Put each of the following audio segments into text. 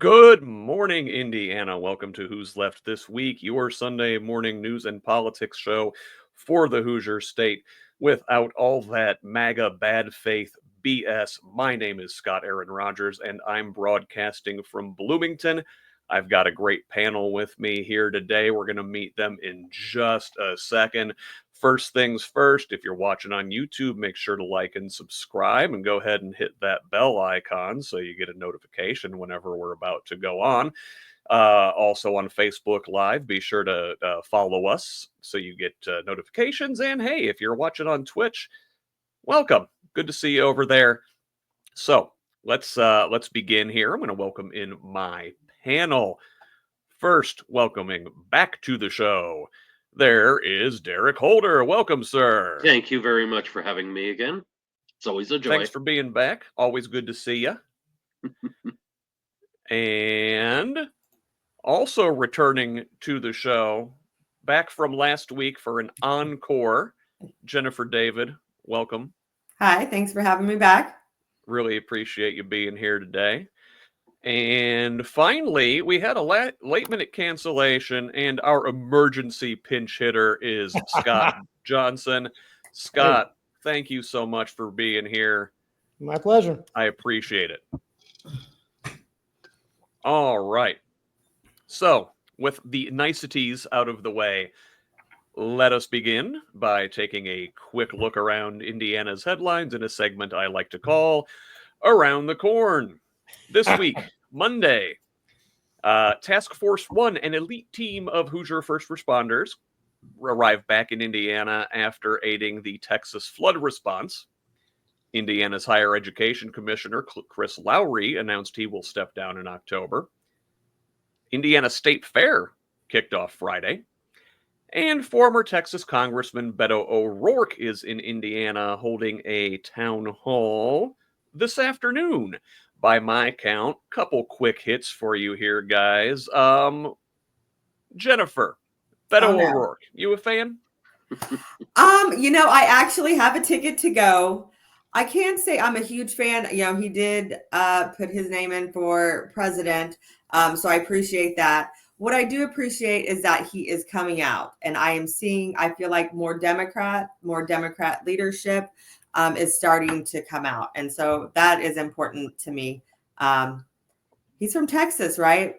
Good morning, Indiana. Welcome to Who's Left This Week, your Sunday morning news and politics show for the Hoosier State without all that MAGA bad faith BS. My name is Scott Aaron Rogers, and I'm broadcasting from Bloomington. I've got a great panel with me here today. We're going to meet them in just a second. First things first, if you're watching on YouTube, make sure to like and subscribe and go ahead and hit that bell icon so you get a notification whenever we're about to go on. Also on Facebook Live, be sure to follow us so you get notifications. And hey, if you're watching on Twitch, welcome. Good to see you over there. So let's begin here. I'm going to welcome in my panel. First, welcoming back to the show, there is Derek Holder. Welcome, sir. Thank you very much for having me again. It's always a joy. Thanks for being back. Always good to see you. And also returning to the show, back from last week for an encore, Jennifer David. Welcome. Hi, thanks for having me back. Really appreciate you being here today. And finally, we had a late-minute cancellation, and our emergency pinch hitter is Scott Johnson. Scott, Thank you so much for being here. My pleasure. I appreciate it. All right. So, with the niceties out of the way, let us begin by taking a quick look around Indiana's headlines in a segment I like to call Around the Corn. This week, Monday, Task Force 1, an elite team of Hoosier first responders, arrived back in Indiana after aiding the Texas flood response. Indiana's Higher Education Commissioner, Chris Lowry, announced he will step down in October. Indiana State Fair kicked off Friday. And former Texas Congressman Beto O'Rourke is in Indiana holding a town hall this afternoon. By my count, couple quick hits for you here, guys. Jennifer, Beto O'Rourke, you a fan? I actually have a ticket to go. I can't say I'm a huge fan. He did put his name in for president, so I appreciate that. What I do appreciate is that he is coming out, and I feel like more Democrat leadership is starting to come out. And so that is important to me. He's from Texas, right?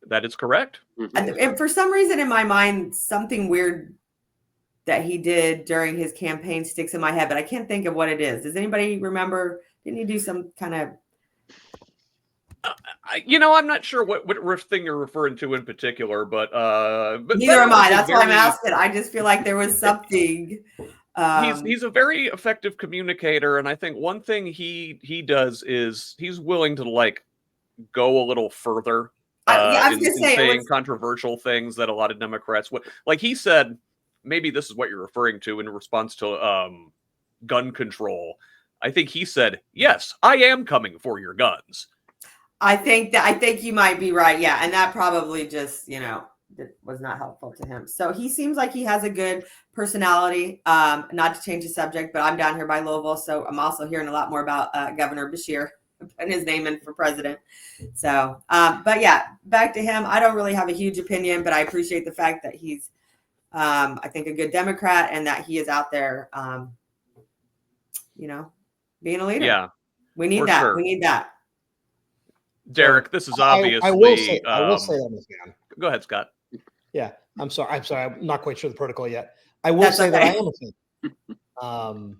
That is correct. And for some reason in my mind, something weird that he did during his campaign sticks in my head, but I can't think of what it is. Does anybody remember? Didn't he do some kind of... I'm not sure what thing you're referring to in particular, but neither am I. That's why I'm asking. I just feel like there was something. He's a very effective communicator, and I think one thing he does is he's willing to go a little further in saying controversial things that a lot of Democrats would. Like he said, maybe this is what you're referring to in response to gun control. I think he said, "Yes, I am coming for your guns." I think you might be right. Yeah. And that probably just, was not helpful to him. So he seems like he has a good personality, not to change the subject, but I'm down here by Louisville. So I'm also hearing a lot more about Governor Beshear putting his name in for president. So, but yeah, back to him. I don't really have a huge opinion, but I appreciate the fact that he's, I think, a good Democrat and that he is out there, being a leader. Yeah. We need that. Sure. We need that. Derek, this is obviously... I will say that, Ms. Mann. Go ahead, Scott. Yeah, I'm sorry. I'm not quite sure the protocol yet. I will say that I am a fan.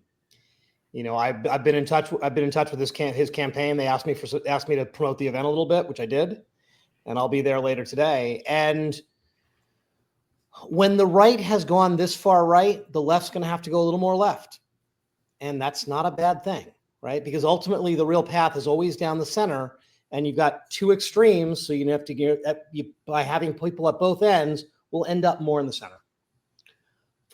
I've been in touch with his campaign. They asked me to promote the event a little bit, which I did, and I'll be there later today. And when the right has gone this far right, the left's going to have to go a little more left, and that's not a bad thing, right? Because ultimately, the real path is always down the center. And you've got two extremes, so you have to get by having people at both ends, will end up more in the center.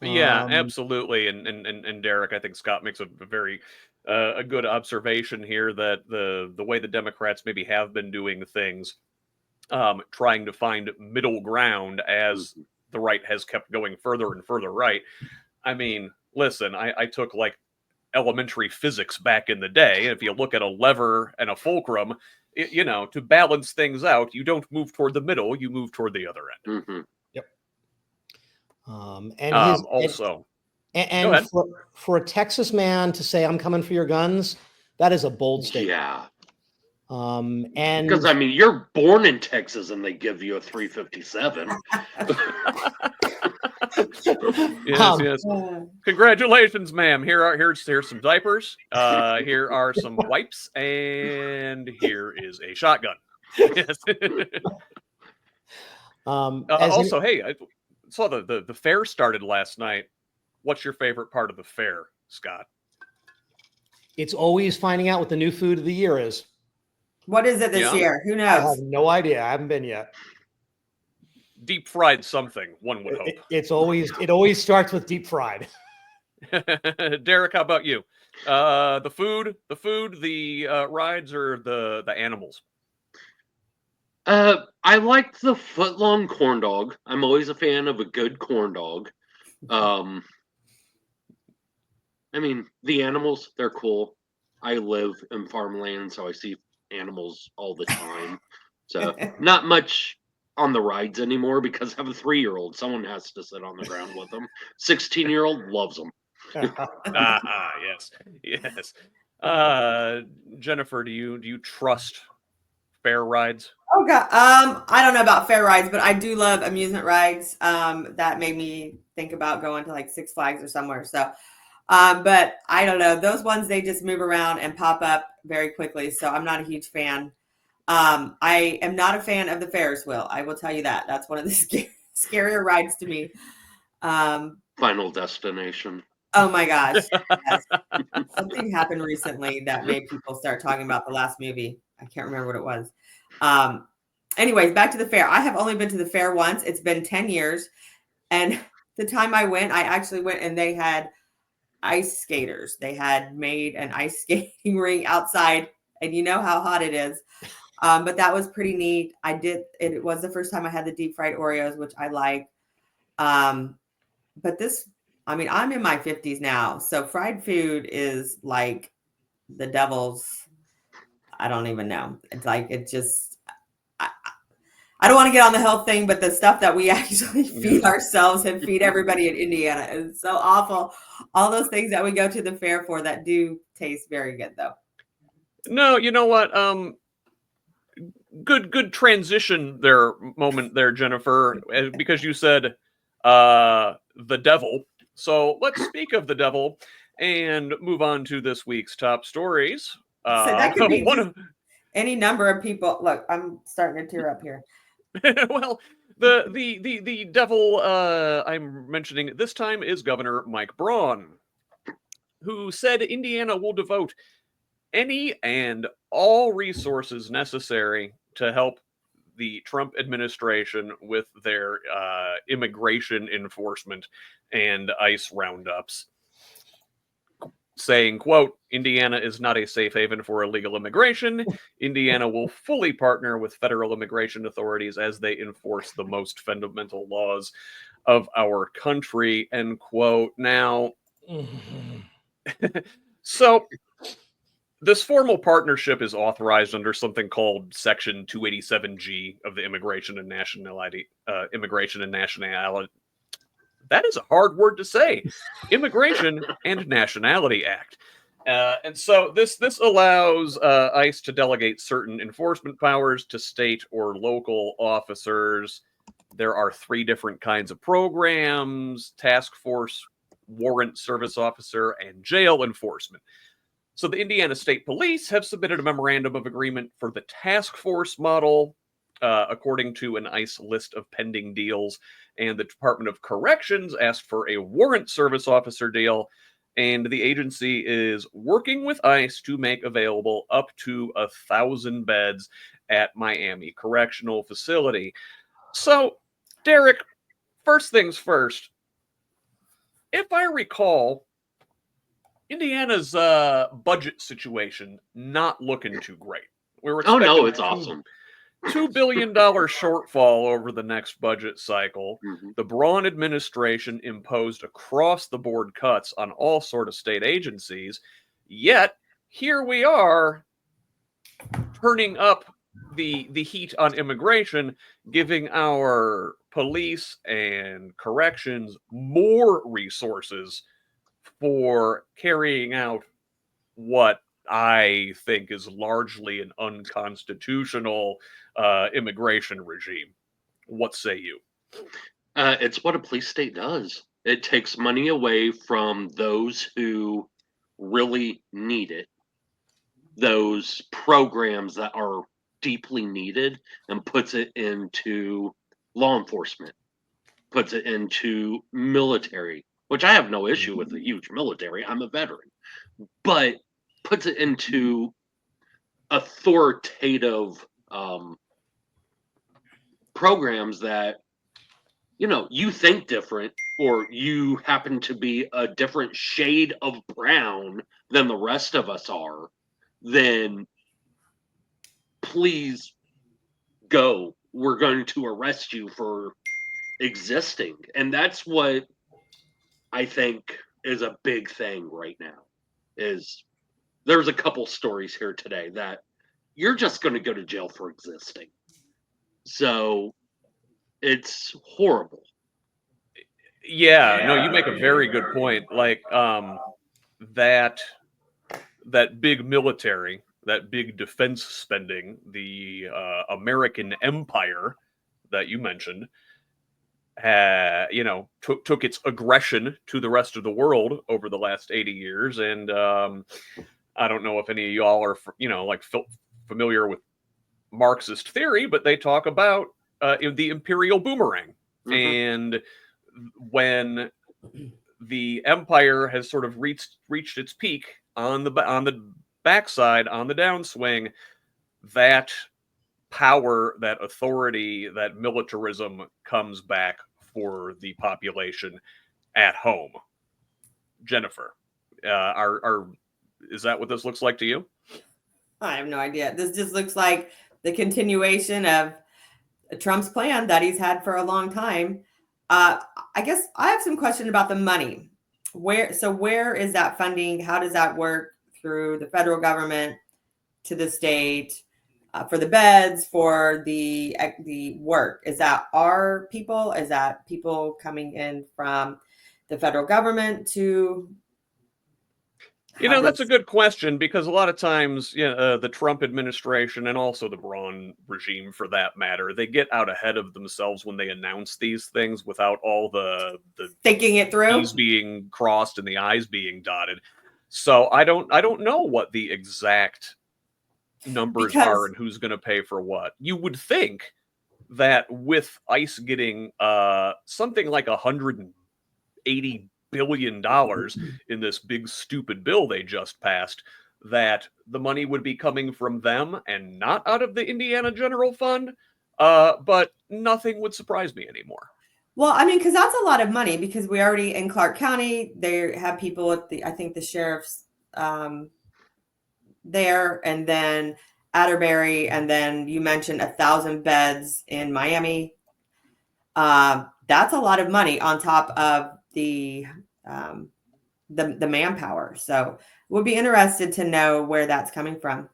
Yeah, absolutely. And Derek, I think Scott makes a very a good observation here that the way the Democrats maybe have been doing things, trying to find middle ground as the right has kept going further and further right. I mean, listen, I took elementary physics back in the day. If you look at a lever and a fulcrum, to balance things out, you don't move toward the middle, you move toward the other end. Mm-hmm. Yep. Go ahead. For a Texas man to say, "I'm coming for your guns," that is a bold statement. Yeah. And because I mean, you're born in Texas and they give you a 357. Yes. Congratulations, ma'am. Here's some diapers. Here are some wipes, and here is a shotgun. Yes. Also, hey, I saw the fair started last night. What's your favorite part of the fair, Scott? It's always finding out what the new food of the year is. What is it this year? Who knows? I have no idea. I haven't been yet. Deep fried something, one would hope. It always starts with deep fried. Derek, how about you? The food, the rides, or the animals? I like the foot-long corn dog. I'm always a fan of a good corn dog. I mean, the animals, they're cool. I live in farmland, so I see animals all the time. So not much on the rides anymore because I have a 3-year-old. Someone has to sit on the ground with them. 16-year-old loves them. Yes. Jennifer, do you trust fair rides? Oh God, I don't know about fair rides, but I do love amusement rides. That made me think about going to like Six Flags or somewhere. So, but I don't know, those ones, they just move around and pop up very quickly. So I'm not a huge fan. I am not a fan of the Ferris wheel. I will tell you that. That's one of the scarier rides to me. Final Destination. Oh my gosh. Yes. Something happened recently that made people start talking about the last movie. I can't remember what it was. Anyways, back to the fair. I have only been to the fair once. It's been 10 years. And the time I went, I actually went and they had ice skaters. They had made an ice skating ring outside, and you know how hot it is. But that was pretty neat. It was the first time I had the deep fried Oreos, which I like. But I'm in my 50s now. So fried food is like the devil's, I don't even know. It's like, I don't want to get on the health thing, but the stuff that we actually feed ourselves and feed everybody in Indiana is so awful. All those things that we go to the fair for that do taste very good, though. No, you know what? Good transition moment there, Jennifer, because you said the devil. So let's speak of the devil and move on to this week's top stories. So that could be any number of people. Look, I'm starting to tear up here. Well, the devil I'm mentioning this time is Governor Mike Braun, who said Indiana will devote any and all resources necessary to help the Trump administration with their immigration enforcement and ICE roundups, saying, quote, Indiana is not a safe haven for illegal immigration. Indiana will fully partner with federal immigration authorities as they enforce the most fundamental laws of our country, end quote. Now, so this formal partnership is authorized under something called Section 287G of the Immigration and Nationality. That is a hard word to say. Immigration and Nationality Act. And so this allows ICE to delegate certain enforcement powers to state or local officers. There are 3 different kinds of programs: task force, warrant service officer, and jail enforcement. So the Indiana State Police have submitted a memorandum of agreement for the task force model, according to an ICE list of pending deals. And the Department of Corrections asked for a warrant service officer deal. And the agency is working with ICE to make available up to 1,000 beds at Miami Correctional Facility. So, Derek, first things first. If I recall, Indiana's budget situation not looking too great. Oh no, it's awesome. $2 billion shortfall over the next budget cycle. Mhm. The Braun administration imposed across-the-board cuts on all sort of state agencies. Yet, here we are turning up the heat on immigration, giving our police and corrections more resources for carrying out what I think is largely an unconstitutional immigration regime. What say you? It's what a police state does. It takes money away from those who really need it, those programs that are deeply needed, and puts it into law enforcement, puts it into military, which I have no issue with a huge military. I'm a veteran, but puts it into authoritative programs that, you think different, or you happen to be a different shade of brown than the rest of us are, then please go. We're going to arrest you for existing. And that's what I think is a big thing right now. Is there's a couple stories here today that you're just going to go to jail for existing. So it's horrible. Yeah, no, you make a very good point. Like that big military, that big defense spending, the American empire that you mentioned, took its aggression to the rest of the world over the last 80 years. And I don't know if any of y'all are, familiar with Marxist theory, but they talk about the imperial boomerang. Mhm. And when the empire has sort of reached its peak on the backside, on the downswing, that power, that authority, that militarism comes back for the population at home. Jennifer, is that what this looks like to you? I have no idea. This just looks like the continuation of Trump's plan that he's had for a long time. I guess I have some question about the money. Where is that funding? How does that work through the federal government to the state for the beds, for the work? Is that our people? Is that people coming in from the federal government to? That's a good question, because a lot of times, the Trump administration, and also the Braun regime for that matter, they get out ahead of themselves when they announce these things without all the thinking it through, T's being crossed and the I's being dotted. So I don't know what the exact numbers are and who's going to pay for what. You would think that with ICE getting something like $180 billion in this big stupid bill they just passed, that the money would be coming from them and not out of the Indiana General Fund. But nothing would surprise me anymore. Well, I mean, because that's a lot of money, because we already in Clark County, they have people at I think the sheriff's there, and then Atterbury, and then you mentioned 1,000 beds in Miami. That's a lot of money on top of the manpower. So we'll be interested to know where that's coming from.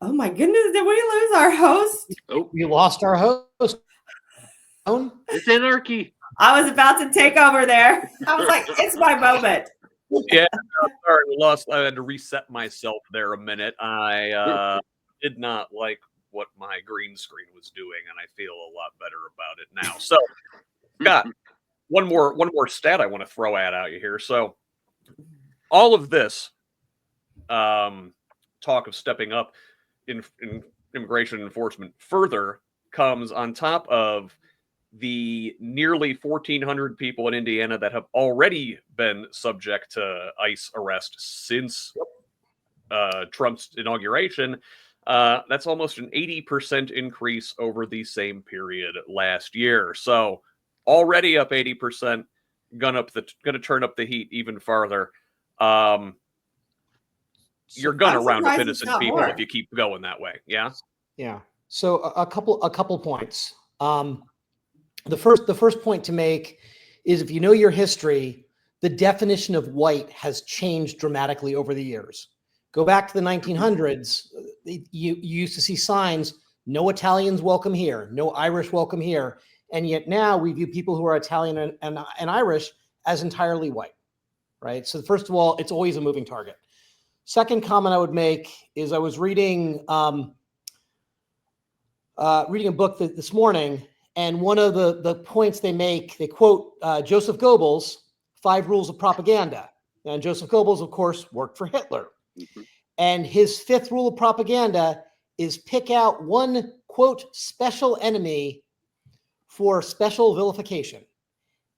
Oh my goodness, did we lose our host? Oh, We lost our host. It's anarchy. I was about to take over there. I was like, it's my moment. Yeah, sorry, we lost. I had to reset myself there a minute. I did not like what my green screen was doing, and I feel a lot better about it now. So, Scott, one more stat I want to throw at you here. So, all of this talk of stepping up in immigration enforcement further comes on top of the nearly 1,400 people in Indiana that have already been subject to ICE arrest since Trump's inauguration. That's almost an 80% increase over the same period last year. So already up 80%, gonna turn up the heat even farther. You're gonna round up innocent people if you keep going that way. Yeah. Yeah. So a couple points. The first point to make is, if you know your history, the definition of white has changed dramatically over the years. Go back to the 1900s, you used to see signs, no Italians welcome here, no Irish welcome here. And yet now we view people who are Italian and Irish as entirely white, right? So first of all, it's always a moving target. Second comment I would make is, I was reading a book this morning, and one of the points they make, they quote Joseph Goebbels' 5 Rules of Propaganda. And Joseph Goebbels, of course, worked for Hitler. Mm-hmm. And his 5th rule of propaganda is pick out one, quote, special enemy for special vilification.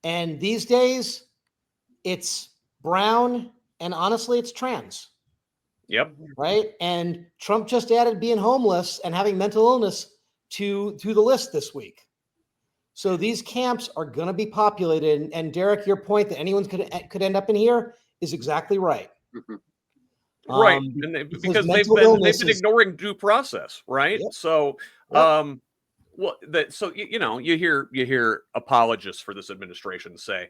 And these days, it's brown, and honestly, it's trans. Yep. Right? And Trump just added being homeless and having mental illness to the list this week. So these camps are going to be populated. And Derek, your point that anyone could end up in here is exactly right. Mm-hmm. Right, and because they've been ignoring due process, right? Yep. So, Yep. So you hear apologists for this administration say,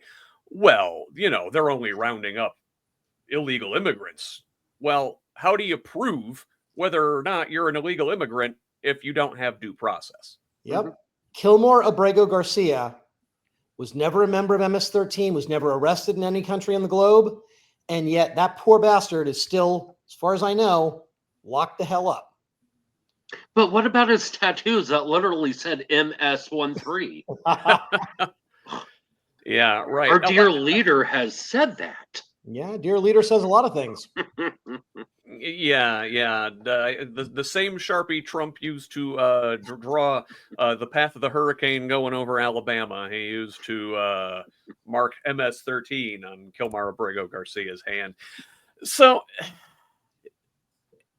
well, they're only rounding up illegal immigrants. Well, how do you prove whether or not you're an illegal immigrant if you don't have due process? Yep. Mm-hmm. Kilmore Abrego Garcia was never a member of MS-13, was never arrested in any country on the globe. And yet that poor bastard is still, as far as I know, locked the hell up. But what about his tattoos that literally said MS-13? Yeah, right. Our dear leader has said that. Yeah, dear leader says a lot of things. Yeah. The same Sharpie Trump used to draw the path of the hurricane going over Alabama, he used to mark MS-13 on Kilmar Abrego Garcia's hand. So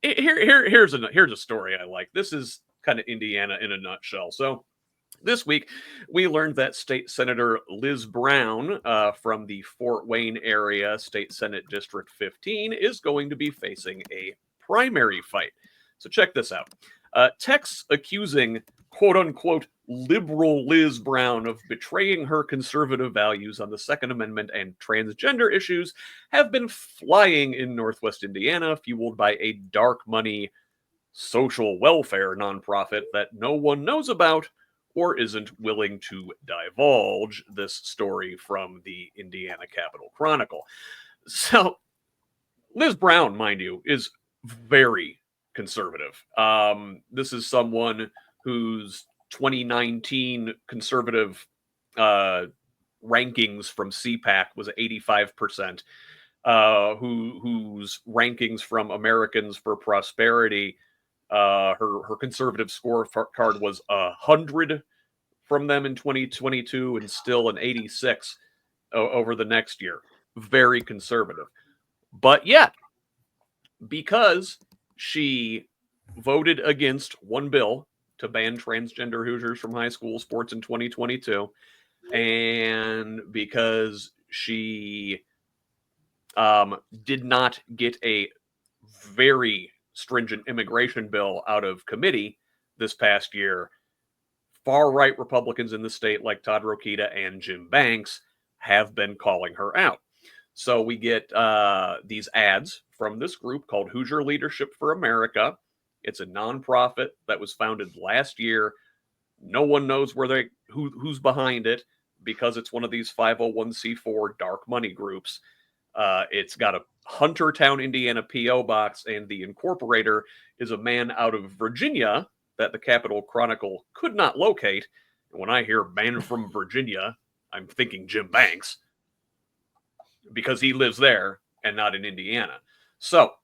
here's a story I like. This is kind of Indiana in a nutshell. So this week, we learned that State Senator Liz Brown from the Fort Wayne area, State Senate District 15, is going to be facing a primary fight. So check this out. Texts accusing quote-unquote liberal Liz Brown of betraying her conservative values on the Second Amendment and transgender issues have been flying in Northwest Indiana, fueled by a dark money social welfare nonprofit that no one knows about or isn't willing to divulge. This story from the Indiana Capitol Chronicle. So, Liz Brown, mind you, is very conservative. This is someone whose 2019 conservative rankings from CPAC was 85%, whose rankings from Americans for Prosperity, her conservative scorecard was 100 from them in 2022 and still an 86 over the next year. Very conservative. But yet, because she voted against one bill to ban transgender Hoosiers from high school sports in 2022, and because she did not get a very stringent immigration bill out of committee this past year, far-right Republicans in the state like Todd Rokita and Jim Banks have been calling her out. So we get these ads from this group called Hoosier Leadership for America. It's a nonprofit that was founded last year. No one knows who's behind it because it's one of these 501c4 dark money groups. It's got a Huntertown, Indiana P.O. box, and the incorporator is a man out of Virginia that the Capitol Chronicle could not locate. And when I hear man from Virginia, I'm thinking Jim Banks, because he lives there and not in Indiana. So,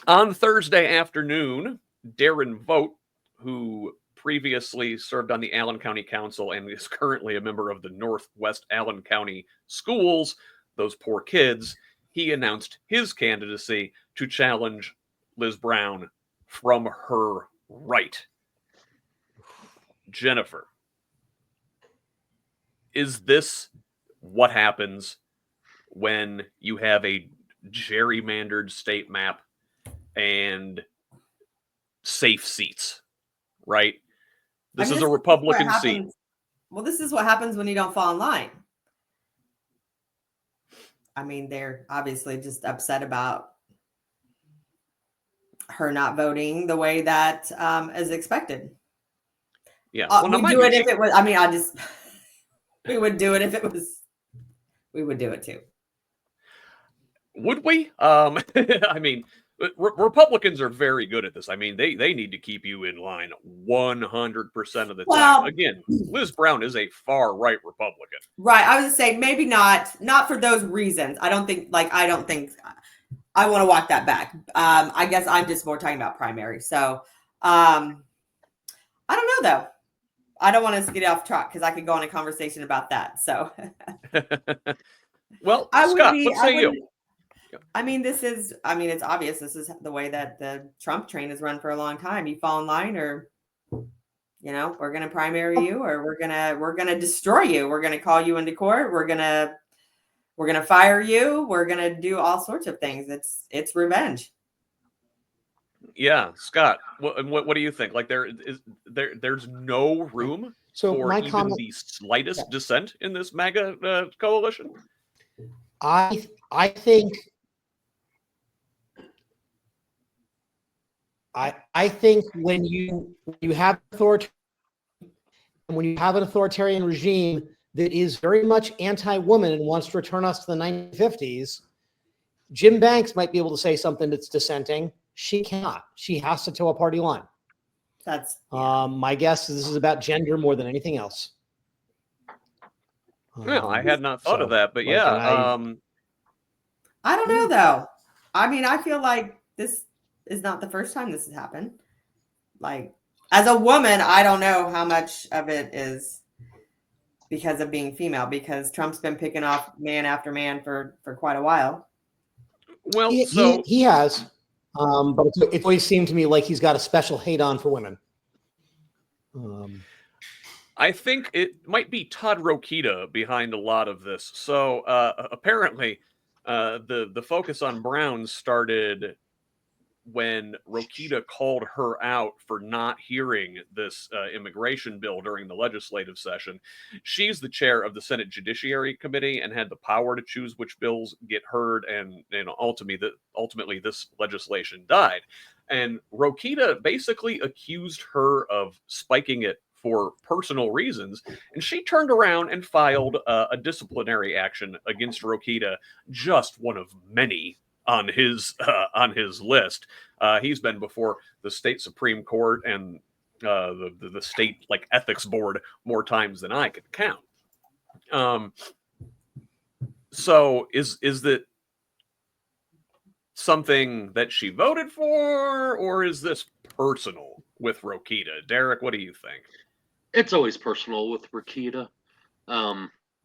on Thursday afternoon, Darren Vogt, who previously served on the Allen County Council and is currently a member of the Northwest Allen County Schools, those poor kids, he announced his candidacy to challenge Liz Brown from her right. Jennifer, is this what happens when you have a gerrymandered state map and safe seats, right? This is this a what Republican seat. happens. Well, this is what happens when you don't fall in line. I mean, they're obviously just upset about her not voting the way that is expected. Yeah. Well, now, we mind do you, it if it was. I mean, we would do it if it was. We would do it too. Would we? I mean, Republicans are very good at this. I mean, they need to keep you in line 100% of the time. Again, Liz Brown is a far right Republican. Right. I was gonna say maybe not for those reasons. I don't think I want to walk that back. I guess I'm just more talking about primary. So I don't know though. I don't want us to get off track because I could go on a conversation about that. So well, Scott, what say you? I mean, it's obvious. This is the way that the Trump train has run for a long time. You fall in line, or we're going to primary you, or we're going to destroy you. We're going to call you into court. We're going to fire you. We're going to do all sorts of things. It's revenge. Yeah, Scott, what do you think? Like there's no room for even the slightest dissent in this MAGA coalition? I think when you have when you have an authoritarian regime that is very much anti-woman and wants to return us to the 1950s, Jim Banks might be able to say something that's dissenting. She cannot. She has to toe a party line. That's my guess is this is about gender more than anything else. Well, I had not thought of that, but yeah. I don't know though. I mean, I feel like this is not the first time this has happened. Like, as a woman, I don't know how much of it is because of being female, because Trump's been picking off man after man for quite a while. Well, he has, but it always seemed to me like he's got a special hate on for women. I think it might be Todd Rokita behind a lot of this. So apparently, the focus on Brown started when Rokita called her out for not hearing this immigration bill during the legislative session. She's the chair of the Senate Judiciary Committee and had the power to choose which bills get heard, and ultimately this legislation died. And Rokita basically accused her of spiking it for personal reasons, and she turned around and filed a disciplinary action against Rokita, just one of many on his list. He's been before the state Supreme Court and the state ethics board more times than I could count. So is that something that she voted for, or is this personal with Rokita? Derek, what do you think? It's always personal with Rokita.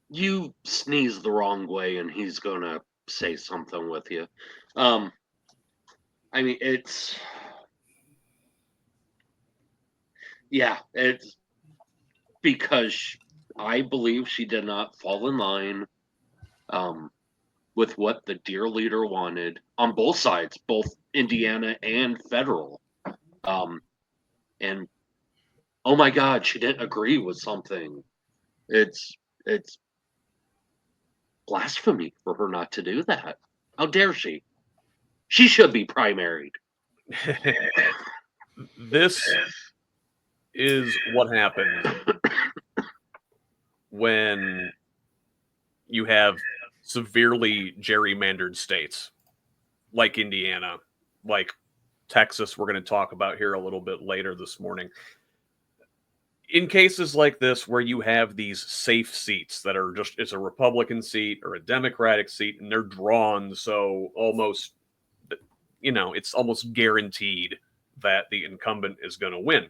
You sneeze the wrong way and he's gonna say something with you. I mean, it's because I believe she did not fall in line with what the dear leader wanted on both sides, both Indiana and federal. And oh my God, she didn't agree with something. It's blasphemy for her not to do that. How dare she? She should be primaried. This is what happens when you have severely gerrymandered states like Indiana, like Texas, we're going to talk about here a little bit later this morning. In cases like this, where you have these safe seats that are it's a Republican seat or a Democratic seat, and they're drawn so almost, it's almost guaranteed that the incumbent is going to win.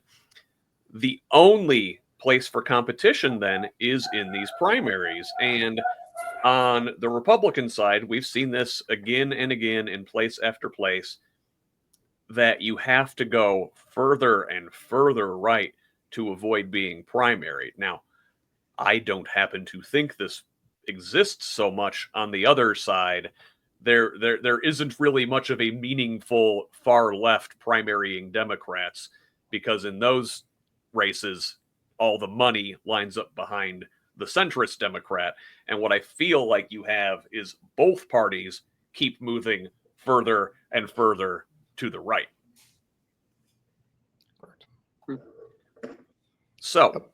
The only place for competition then is in these primaries. And on the Republican side, we've seen this again and again in place after place, that you have to go further and further right to avoid being primary. Now, I don't happen to think this exists so much on the other side. There isn't really much of a meaningful far left primarying Democrats, because in those races, all the money lines up behind the centrist Democrat. And what I feel like you have is both parties keep moving further and further to the right. So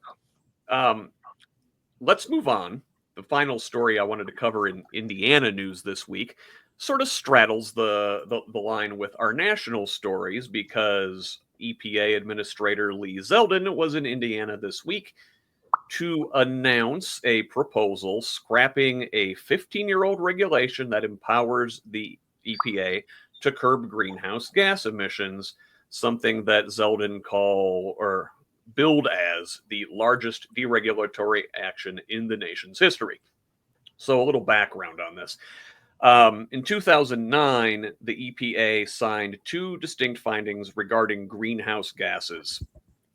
let's move on. The final story I wanted to cover in Indiana news this week sort of straddles the line with our national stories, because EPA Administrator Lee Zeldin was in Indiana this week to announce a proposal scrapping a 15-year-old regulation that empowers the EPA to curb greenhouse gas emissions, something that Zeldin billed as the largest deregulatory action in the nation's history. So a little background on this. In 2009, the EPA signed two distinct findings regarding greenhouse gases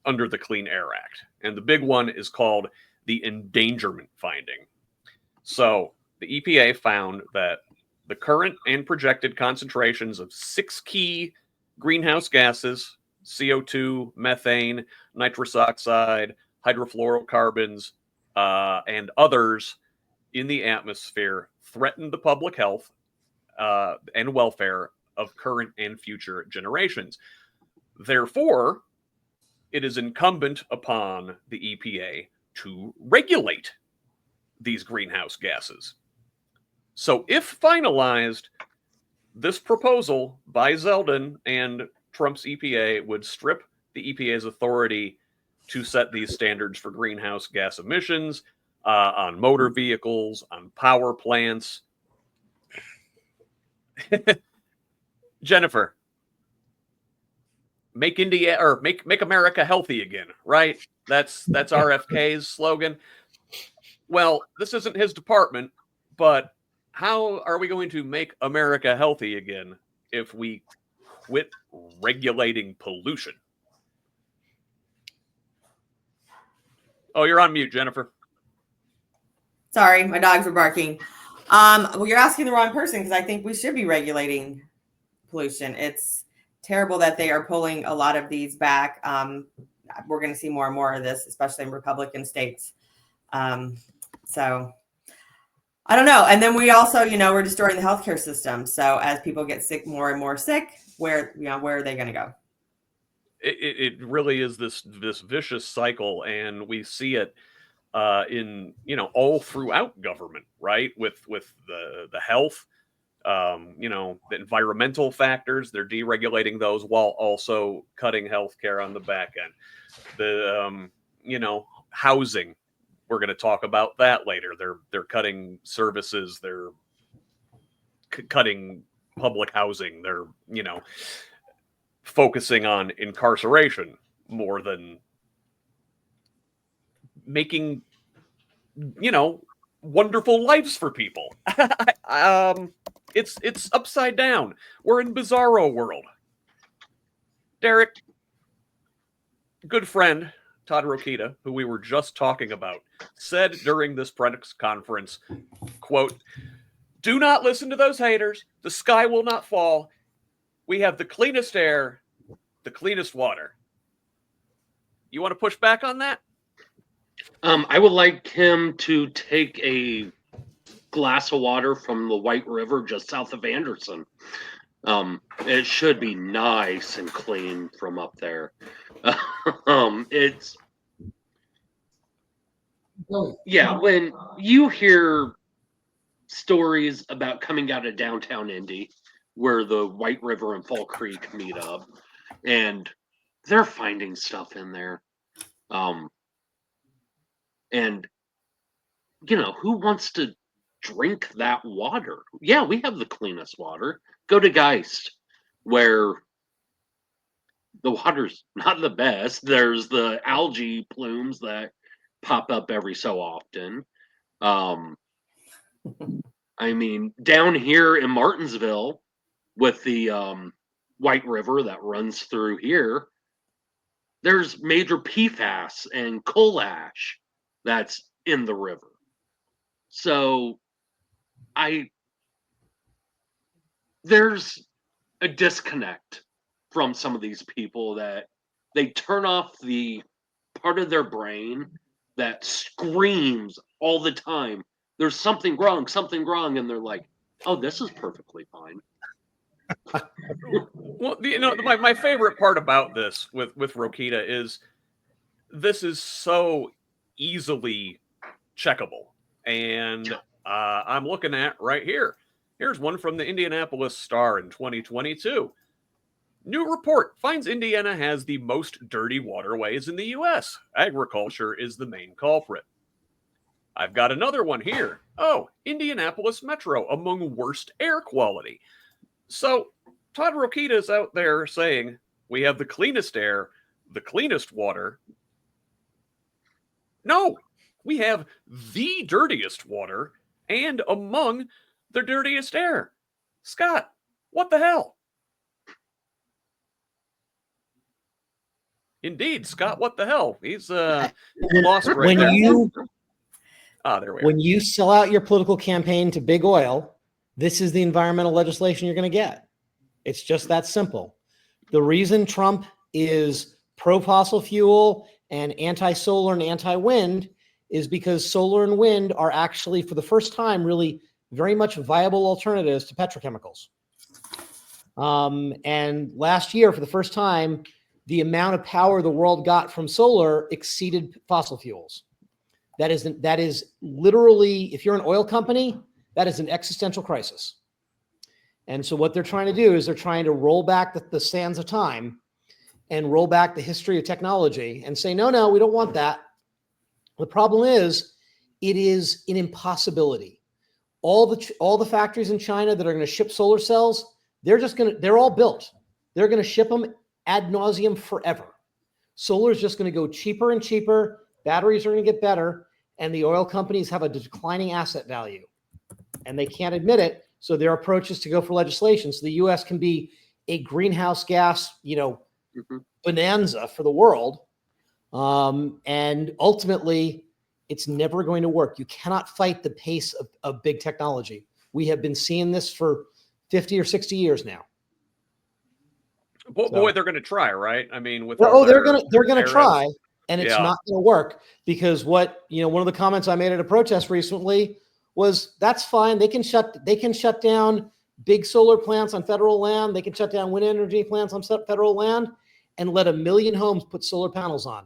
under the Clean Air Act. And the big one is called the endangerment finding. So the EPA found that the current and projected concentrations of 6 key greenhouse gases, CO2, methane, nitrous oxide, hydrofluorocarbons, and others in the atmosphere threaten the public health and welfare of current and future generations. Therefore, it is incumbent upon the EPA to regulate these greenhouse gases. So if finalized, this proposal by Zeldin and Trump's EPA would strip the EPA's authority to set these standards for greenhouse gas emissions on motor vehicles, on power plants. Jennifer, make India or make America healthy again, right? That's RFK's slogan. Well, this isn't his department, but how are we going to make America healthy again if we quit regulating pollution? Oh, you're on mute, Jennifer. Sorry, my dogs were barking. Well, you're asking the wrong person, because I think we should be regulating pollution. It's terrible that they are pulling a lot of these back. We're going to see more and more of this, especially in Republican states. So I don't know. And then we also, we're destroying the healthcare system. So as people get sick, more and more sick, where are they going to go? It really is this vicious cycle, and we see it in all throughout government, right? With the health, the environmental factors, they're deregulating those while also cutting healthcare on the back end. The housing, we're going to talk about that later. They're cutting services. They're cutting public housing. They're focusing on incarceration more than making wonderful lives for people. It's upside down. We're in bizarro world. Derek, good friend Todd Rokita, who we were just talking about, said during this press conference, quote, "Do not listen to those haters. The sky will not fall. We have the cleanest air, the cleanest water." You want to push back on that? I would like him to take a glass of water from the White River just south of Anderson. It should be nice and clean from up there. When you hear stories about coming out of downtown Indy, where the White River and Fall Creek meet up, and they're finding stuff in there. And who wants to drink that water? Yeah, we have the cleanest water. Go to Geist, where the water's not the best. There's the algae plumes that pop up every so often. I mean, down here in Martinsville, with the White River that runs through here, there's major PFAS and coal ash that's in the river. So there's a disconnect from some of these people that they turn off the part of their brain that screams all the time, there's something wrong, and they're like, oh, this is perfectly fine. Well, my favorite part about this with Rokita is this is so easily checkable. And I'm looking at right here. Here's one from the Indianapolis Star in 2022. New report finds Indiana has the most dirty waterways in the U.S. Agriculture is the main culprit. I've got another one here. Oh, Indianapolis Metro among worst air quality. So Todd Rokita is out there saying we have the cleanest air, the cleanest water. No, we have the dirtiest water and among the dirtiest air. Scott, what the hell? Indeed, Scott, what the hell? He's lost right When there. there we are. When you sell out your political campaign to big oil, this is the environmental legislation you're going to get. It's just that simple. The reason Trump is pro-fossil fuel and anti-solar and anti-wind is because solar and wind are actually, for the first time, really very much viable alternatives to petrochemicals. And last year, for the first time, the amount of power the world got from solar exceeded fossil fuels. That is literally, if you're an oil company, that is an existential crisis. And so what they're trying to do is they're trying to roll back the sands of time and roll back the history of technology and say, no, we don't want that. The problem is, it is an impossibility. All the factories in China that are going to ship solar cells, they're all built. They're going to ship them ad nauseum forever. Solar is just going to go cheaper and cheaper. Batteries are going to get better, and the oil companies have a declining asset value, and they can't admit it. So their approach is to go for legislation, so the U.S. can be a greenhouse gas, bonanza for the world. And ultimately, it's never going to work. You cannot fight the pace of big technology. We have been seeing this for 50 or 60 years now. Boy, they're going to try, right? I mean, with they're going to try, and it's Yeah. not going to work because one of the comments I made at a protest recently was, that's fine. They can shut down big solar plants on federal land. They can shut down wind energy plants on federal land and let 1 million homes put solar panels on.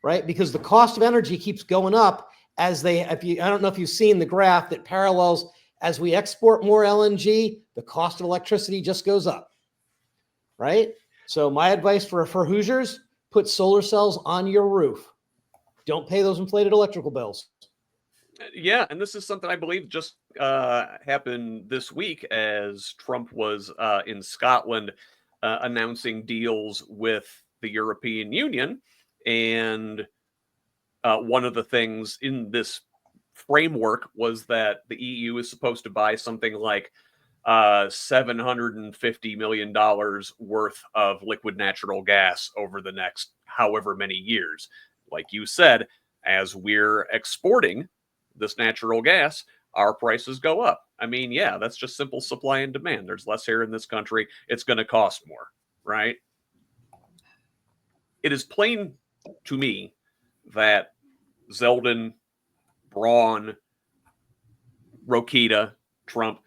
Right? Because the cost of energy keeps going up I don't know if you've seen the graph that parallels, as we export more LNG, the cost of electricity just goes up. Right? So my advice for Hoosiers, put solar cells on your roof. Don't pay those inflated electrical bills. Yeah, and this is something I believe just happened this week as Trump was in Scotland announcing deals with the European Union. And one of the things in this framework was that the EU is supposed to buy something like $750 million worth of liquid natural gas over the next however many years. Like you said, as we're exporting this natural gas, our prices go up. I mean, yeah, that's just simple supply and demand. There's less here in this country. It's going to cost more, right? It is plain to me that Zeldin, Braun, Rokita, Trump,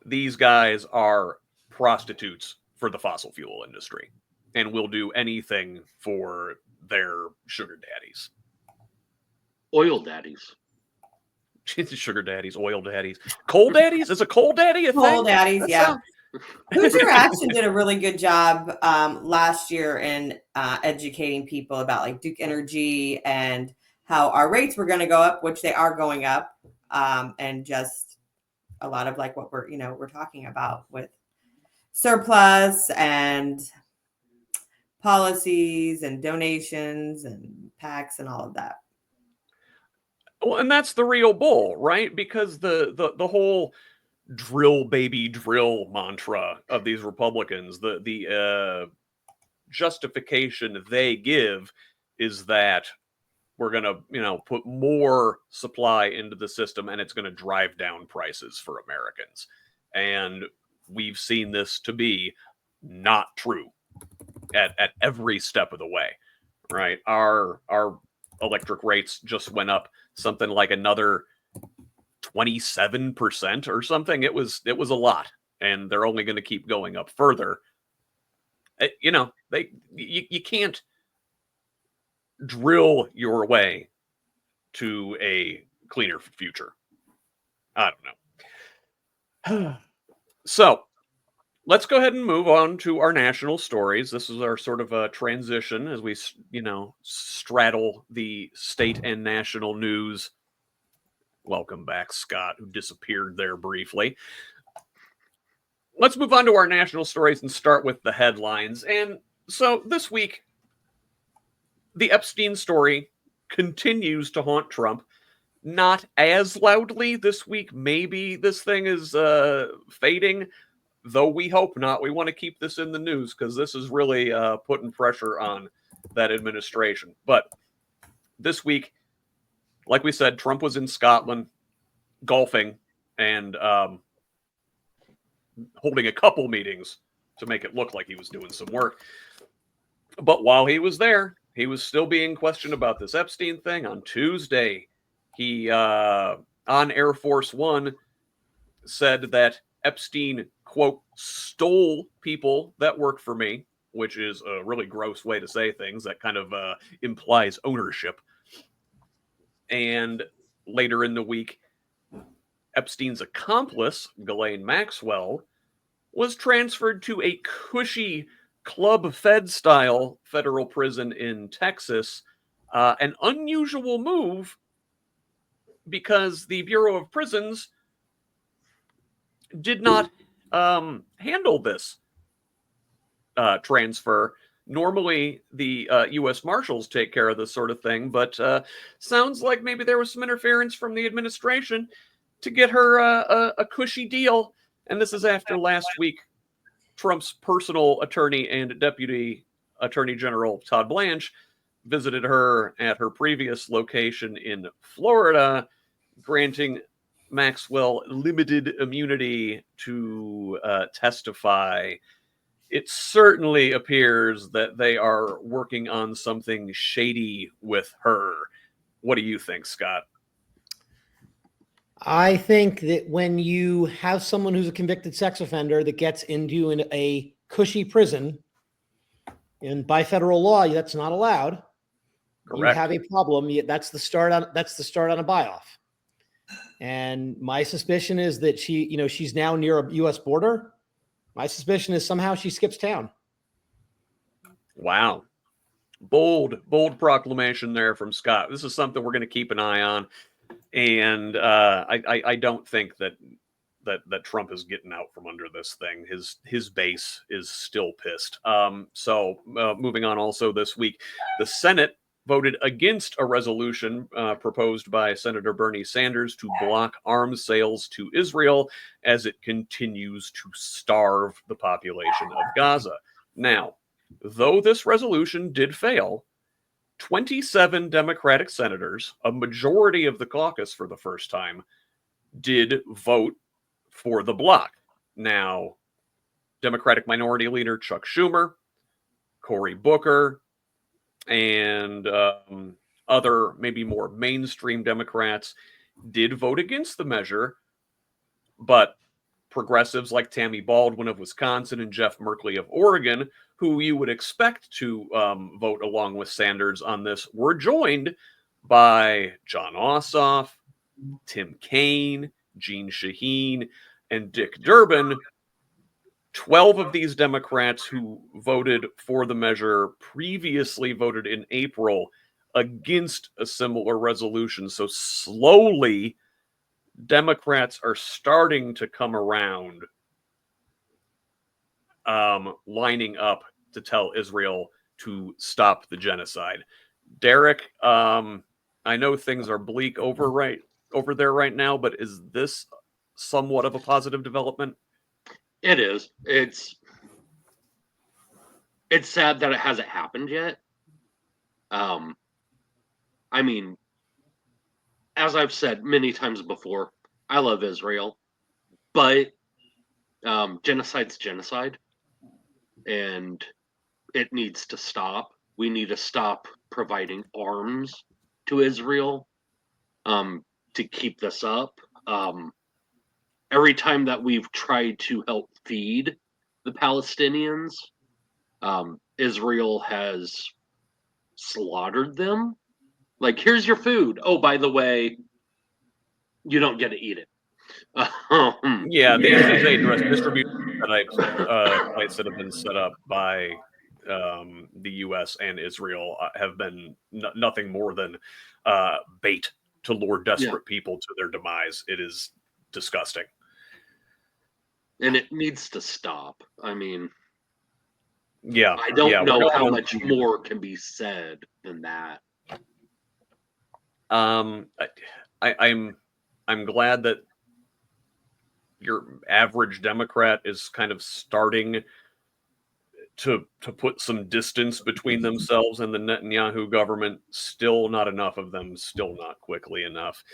these guys are prostitutes for the fossil fuel industry and will do anything for their sugar daddies. Oil daddies. Sugar daddies, oil daddies, coal daddies. Is a coal daddy a thing? Coal daddies, That yeah. sounds- Hoosier Action did a really good job last year in educating people about like Duke Energy and how our rates were going to go up, which they are going up, and just a lot of like what we're talking about with surplus and policies and donations and PACs and all of that. Well, and that's the real bull, right? Because the whole drill baby drill mantra of these Republicans, the justification they give is that we're going to put more supply into the system and it's going to drive down prices for Americans. And we've seen this to be not true at every step of the way, right? Our electric rates just went up something like another 27% or something. It was a lot, and they're only going to keep going up further. You know, you can't drill your way to a cleaner future. I don't know. So let's go ahead and move on to our national stories. This is our sort of a transition as we, straddle the state and national news. Welcome back, Scott, who disappeared there briefly. Let's move on to our national stories and start with the headlines. And so this week, the Epstein story continues to haunt Trump. Not as loudly this week. Maybe this thing is fading, though we hope not. We want to keep this in the news because this is really putting pressure on that administration. But this week, like we said, Trump was in Scotland golfing and holding a couple meetings to make it look like he was doing some work. But while he was there, he was still being questioned about this Epstein thing. On Tuesday, he, on Air Force One, said that Epstein, quote, stole people that worked for me, which is a really gross way to say things. That kind of implies ownership. And later in the week, Epstein's accomplice, Ghislaine Maxwell, was transferred to a cushy Club Fed style federal prison in Texas. An unusual move because the Bureau of Prisons did not handle this transfer. Normally, the U.S. Marshals take care of this sort of thing, but sounds like maybe there was some interference from the administration to get her a cushy deal. And this is after last week, Trump's personal attorney and Deputy Attorney General Todd Blanche visited her at her previous location in Florida, granting Maxwell limited immunity to testify. It certainly appears that they are working on something shady with her. What do you think, Scott? I think that when you have someone who's a convicted sex offender that gets into a cushy prison, and by federal law, that's not allowed. Correct. You have a problem. That's the start on a buy-off. And my suspicion is that she's now near a U.S. border. My suspicion is somehow she skips town. Wow. Bold proclamation there from Scott. This is something we're going to keep an eye on. And I don't think that Trump is getting out from under this thing. His base is still pissed. So moving on also this week, the Senate voted against a resolution proposed by Senator Bernie Sanders to block arms sales to Israel as it continues to starve the population of Gaza. Now, though this resolution did fail, 27 Democratic senators, a majority of the caucus for the first time, did vote for the block. Now, Democratic Minority Leader Chuck Schumer, Cory Booker, and other maybe more mainstream Democrats did vote against the measure, but progressives like Tammy Baldwin of Wisconsin and Jeff Merkley of Oregon, who you would expect to vote along with Sanders on this, were joined by John Ossoff, Tim Kaine, Jeanne Shaheen, and Dick Durbin. 12 of these Democrats who voted for the measure previously voted in April against a similar resolution. So slowly, Democrats are starting to come around, lining up to tell Israel to stop the genocide. Derek, I know things are bleak over there right now, but is this somewhat of a positive development? It is. It's sad that it hasn't happened yet. I mean, as I've said many times before, I love Israel, but genocide's genocide, and it needs to stop. we need to stop providing arms to Israel to keep this up. Every time that we've tried to help feed the Palestinians, Israel has slaughtered them. Like, here's your food. Oh, by the way, you don't get to eat it. Yeah, these aid distribution sites that have been set up by the U.S. and Israel have been nothing more than bait to lure desperate people to their demise. It is disgusting. And it needs to stop. I mean, yeah, I don't know how much more can be said than that. I'm glad that your average Democrat is kind of starting to put some distance between themselves and the Netanyahu government. Still not enough of them, still not quickly enough.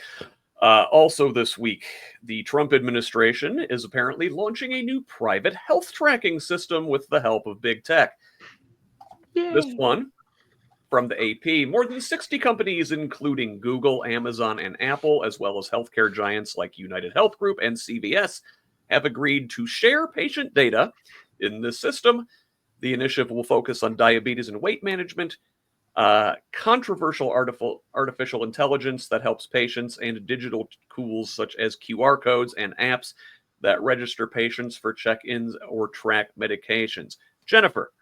Also this week, the Trump administration is apparently launching a new private health tracking system with the help of big tech. Yay. This one, from the AP, more than 60 companies, including Google, Amazon, and Apple, as well as healthcare giants like United Health Group and CVS, have agreed to share patient data in this system. The initiative will focus on diabetes and weight management, controversial artificial intelligence that helps patients, and digital tools such as QR codes and apps that register patients for check-ins or track medications. Jennifer,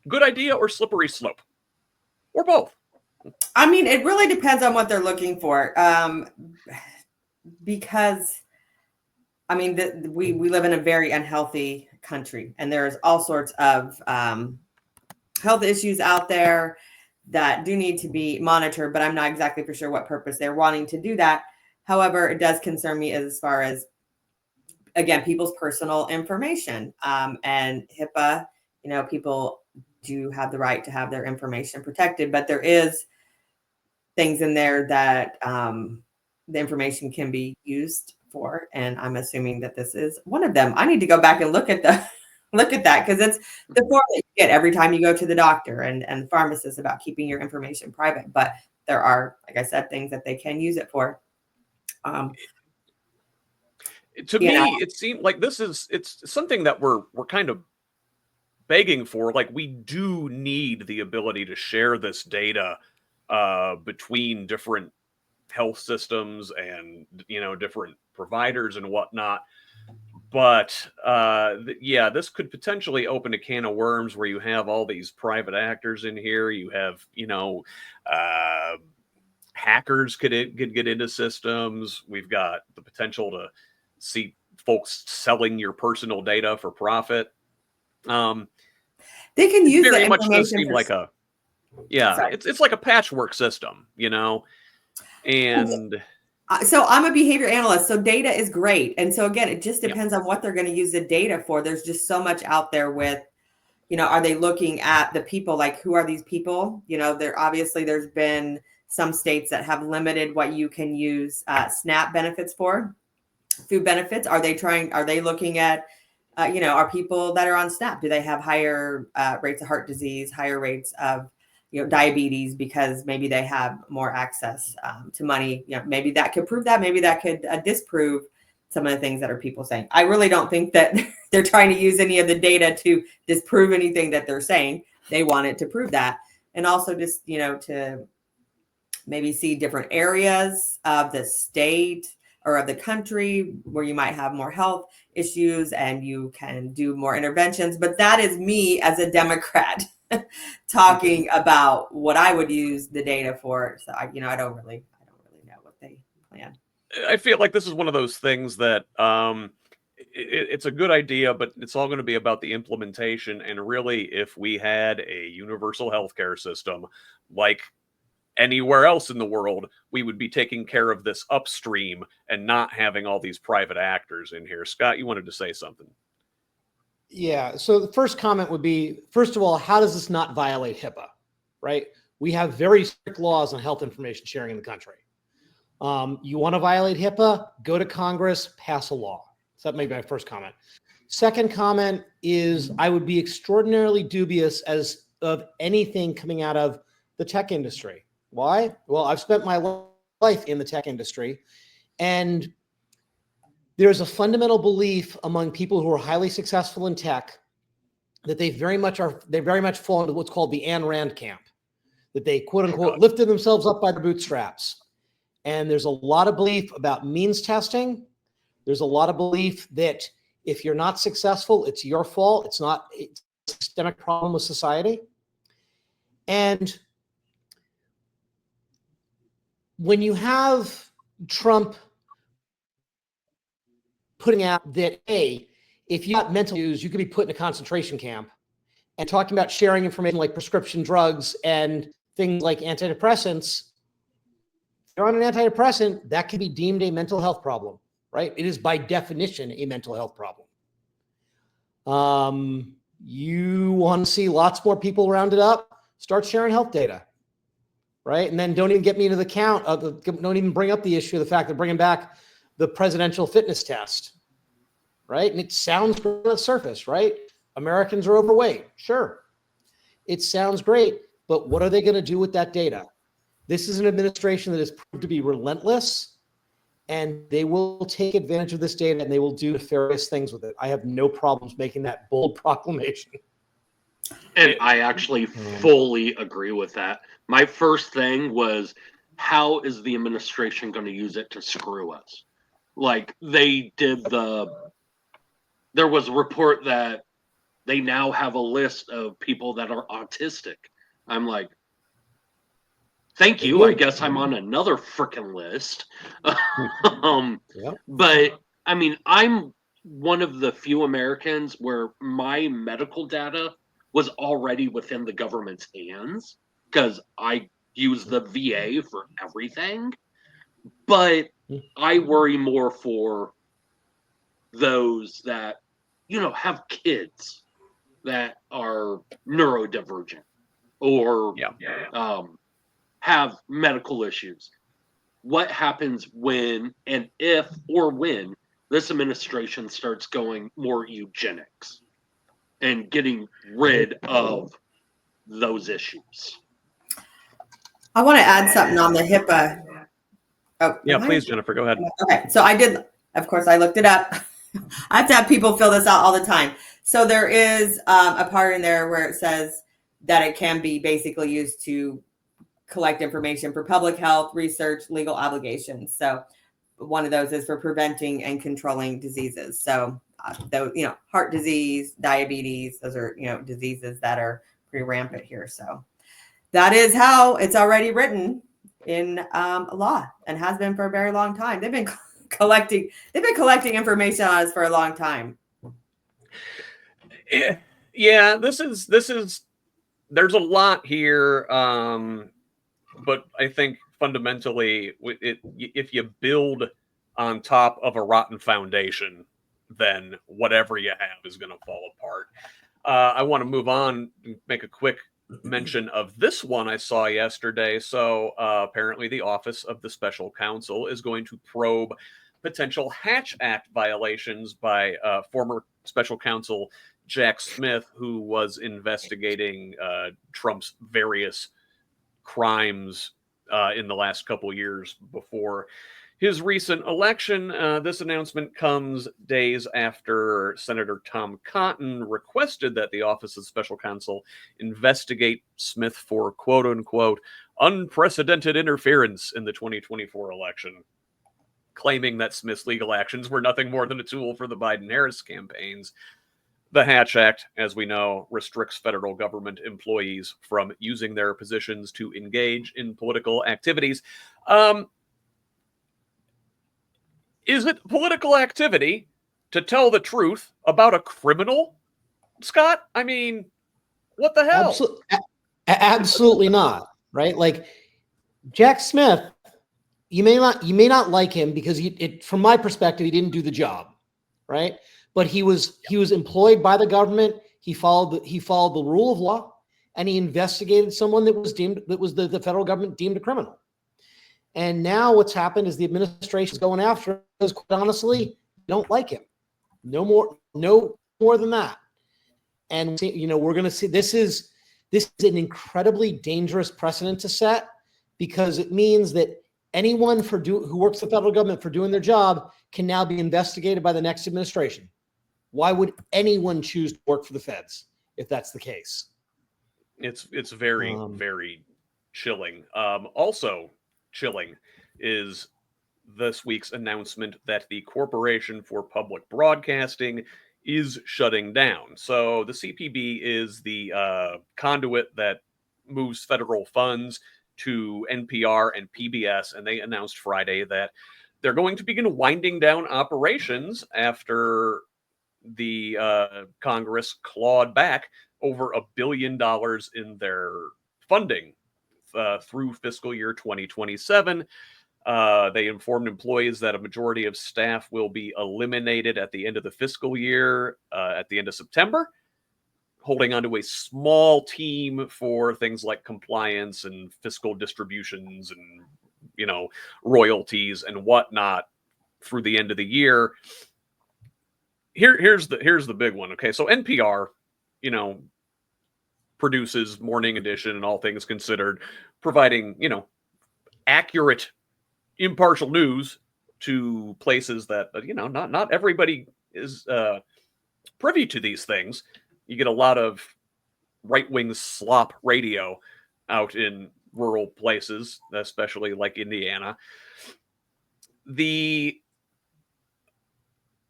good idea or slippery slope? Or both? I mean, it really depends on what they're looking for. Because, I mean, we live in a very unhealthy country, and there's all sorts of health issues out there that do need to be monitored, but I'm not exactly for sure what purpose they're wanting to do that. However, it does concern me as far as, again, people's personal information, and HIPAA, people do have the right to have their information protected, but there is things in there that the information can be used for, and I'm assuming that this is one of them. I need to go back and look at that, because it's the form that you get every time you go to the doctor and the pharmacist about keeping your information private. But there are, like I said, things that they can use it for. To me, it seemed like it's something that we're kind of begging for. Like, we do need the ability to share this data between different health systems and different providers and whatnot. But yeah, this could potentially open a can of worms where you have all these private actors in here. You have hackers could get into systems. We've got the potential to see folks selling your personal data for profit. They can use very the much information does seem like it's like a patchwork system, and so I'm a behavior analyst, so data is great. And so again, it just depends on what they're going to use the data for. There's just so much out there with, are they looking at the people? Like, who are these people? There's been some states that have limited what you can use SNAP benefits for, food benefits. Are they looking at, are people that are on SNAP, do they have higher rates of heart disease, higher rates of diabetes, because maybe they have more access to money? Maybe that could prove that. Maybe that could disprove some of the things that are people saying. I really don't think that they're trying to use any of the data to disprove anything that they're saying. They want it to prove that. And also just, to maybe see different areas of the state or of the country where you might have more health issues and you can do more interventions. But that is me as a Democrat talking about what I would use the data for. So I don't really know what they plan. I feel like this is one of those things that it's a good idea, but it's all going to be about the implementation. And really, if we had a universal healthcare system like anywhere else in the world, we would be taking care of this upstream and not having all these private actors in here. Scott, you wanted to say something. Yeah. So the first comment would be, first of all, how does this not violate HIPAA, right? We have very strict laws on health information sharing in the country. You want to violate HIPAA, go to Congress, pass a law. So that may be my first comment. Second comment is I would be extraordinarily dubious of anything coming out of the tech industry. Why? Well, I've spent my life in the tech industry, and there's a fundamental belief among people who are highly successful in tech that they very much fall into what's called the Ayn Rand camp, that they quote unquote lifted themselves up by their bootstraps. And there's a lot of belief about means testing. There's a lot of belief that if you're not successful, it's your fault. It's a systemic problem with society. And when you have Trump putting out that, hey, if you got mental issues, you could be put in a concentration camp, and talking about sharing information like prescription drugs and things like antidepressants, if you're on an antidepressant, that can be deemed a mental health problem, right? It is by definition a mental health problem. You want to see lots more people rounded up, start sharing health data, right? And then don't even get me to the count of don't even bring up the issue of the fact that bringing back the presidential fitness test, right? And it sounds great on the surface, right? Americans are overweight. Sure. It sounds great, but what are they going to do with that data? This is an administration that has proved to be relentless, and they will take advantage of this data and they will do nefarious things with it. I have no problems making that bold proclamation. And I actually fully agree with that. My first thing was, how is the administration going to use it to screw us? Like they did there was a report that they now have a list of people that are autistic. I'm like, thank you. I guess I'm on another freaking list. But I mean, I'm one of the few Americans where my medical data was already within the government's hands because I use the VA for everything. But I worry more for those that, have kids that are neurodivergent or have medical issues. What happens when and if or when this administration starts going more eugenics and getting rid of those issues? I want to add something on the HIPAA. Oh, yeah, please, Jennifer, go ahead. Okay, so I did, of course, I looked it up. I have to have people fill this out all the time. So there is a part in there where it says that it can be basically used to collect information for public health, research, legal obligations. So one of those is for preventing and controlling diseases. So those, heart disease, diabetes, those are, diseases that are pretty rampant here. So that is how it's already written in law and has been for a very long time. They've been collecting information on us for a long time. Yeah, this is there's a lot here, but I think fundamentally, if you build on top of a rotten foundation, then whatever you have is going to fall apart. I want to move on and make a quick mention of this one I saw yesterday. So apparently the Office of the Special Counsel is going to probe potential Hatch Act violations by former Special Counsel Jack Smith, who was investigating Trump's various crimes in the last couple years before his recent election. This announcement comes days after Senator Tom Cotton requested that the Office of Special Counsel investigate Smith for quote-unquote unprecedented interference in the 2024 election, claiming that Smith's legal actions were nothing more than a tool for the Biden-Harris campaigns. The Hatch Act, as we know, restricts federal government employees from using their positions to engage in political activities. Is it political activity to tell the truth about a criminal, Scott? I mean, what the hell? Absolutely not, right? Like Jack Smith, you may not like him because from my perspective, he didn't do the job, right? But he was employed by the government. He followed the rule of law, and he investigated someone that was the federal government deemed a criminal. And now what's happened is the administration is going after him because, quite honestly, don't like him. No more No more than that. And we're going to see this is an incredibly dangerous precedent to set, because it means that anyone who works for the federal government for doing their job can now be investigated by the next administration. Why would anyone choose to work for the feds if that's the case? It's very, very chilling. Also chilling is this week's announcement that the Corporation for Public Broadcasting is shutting down. So the CPB is the conduit that moves federal funds to NPR and PBS, and they announced Friday that they're going to begin winding down operations after the Congress clawed back over $1 billion in their funding through fiscal year 2027. They informed employees that a majority of staff will be eliminated at the end of the fiscal year, at the end of September, holding onto a small team for things like compliance and fiscal distributions and, royalties and whatnot through the end of the year. Here's the big one. Okay, so NPR, produces Morning Edition and All Things Considered, providing, accurate, impartial news to places that, not everybody is privy to these things. You get a lot of right-wing slop radio out in rural places, especially like Indiana.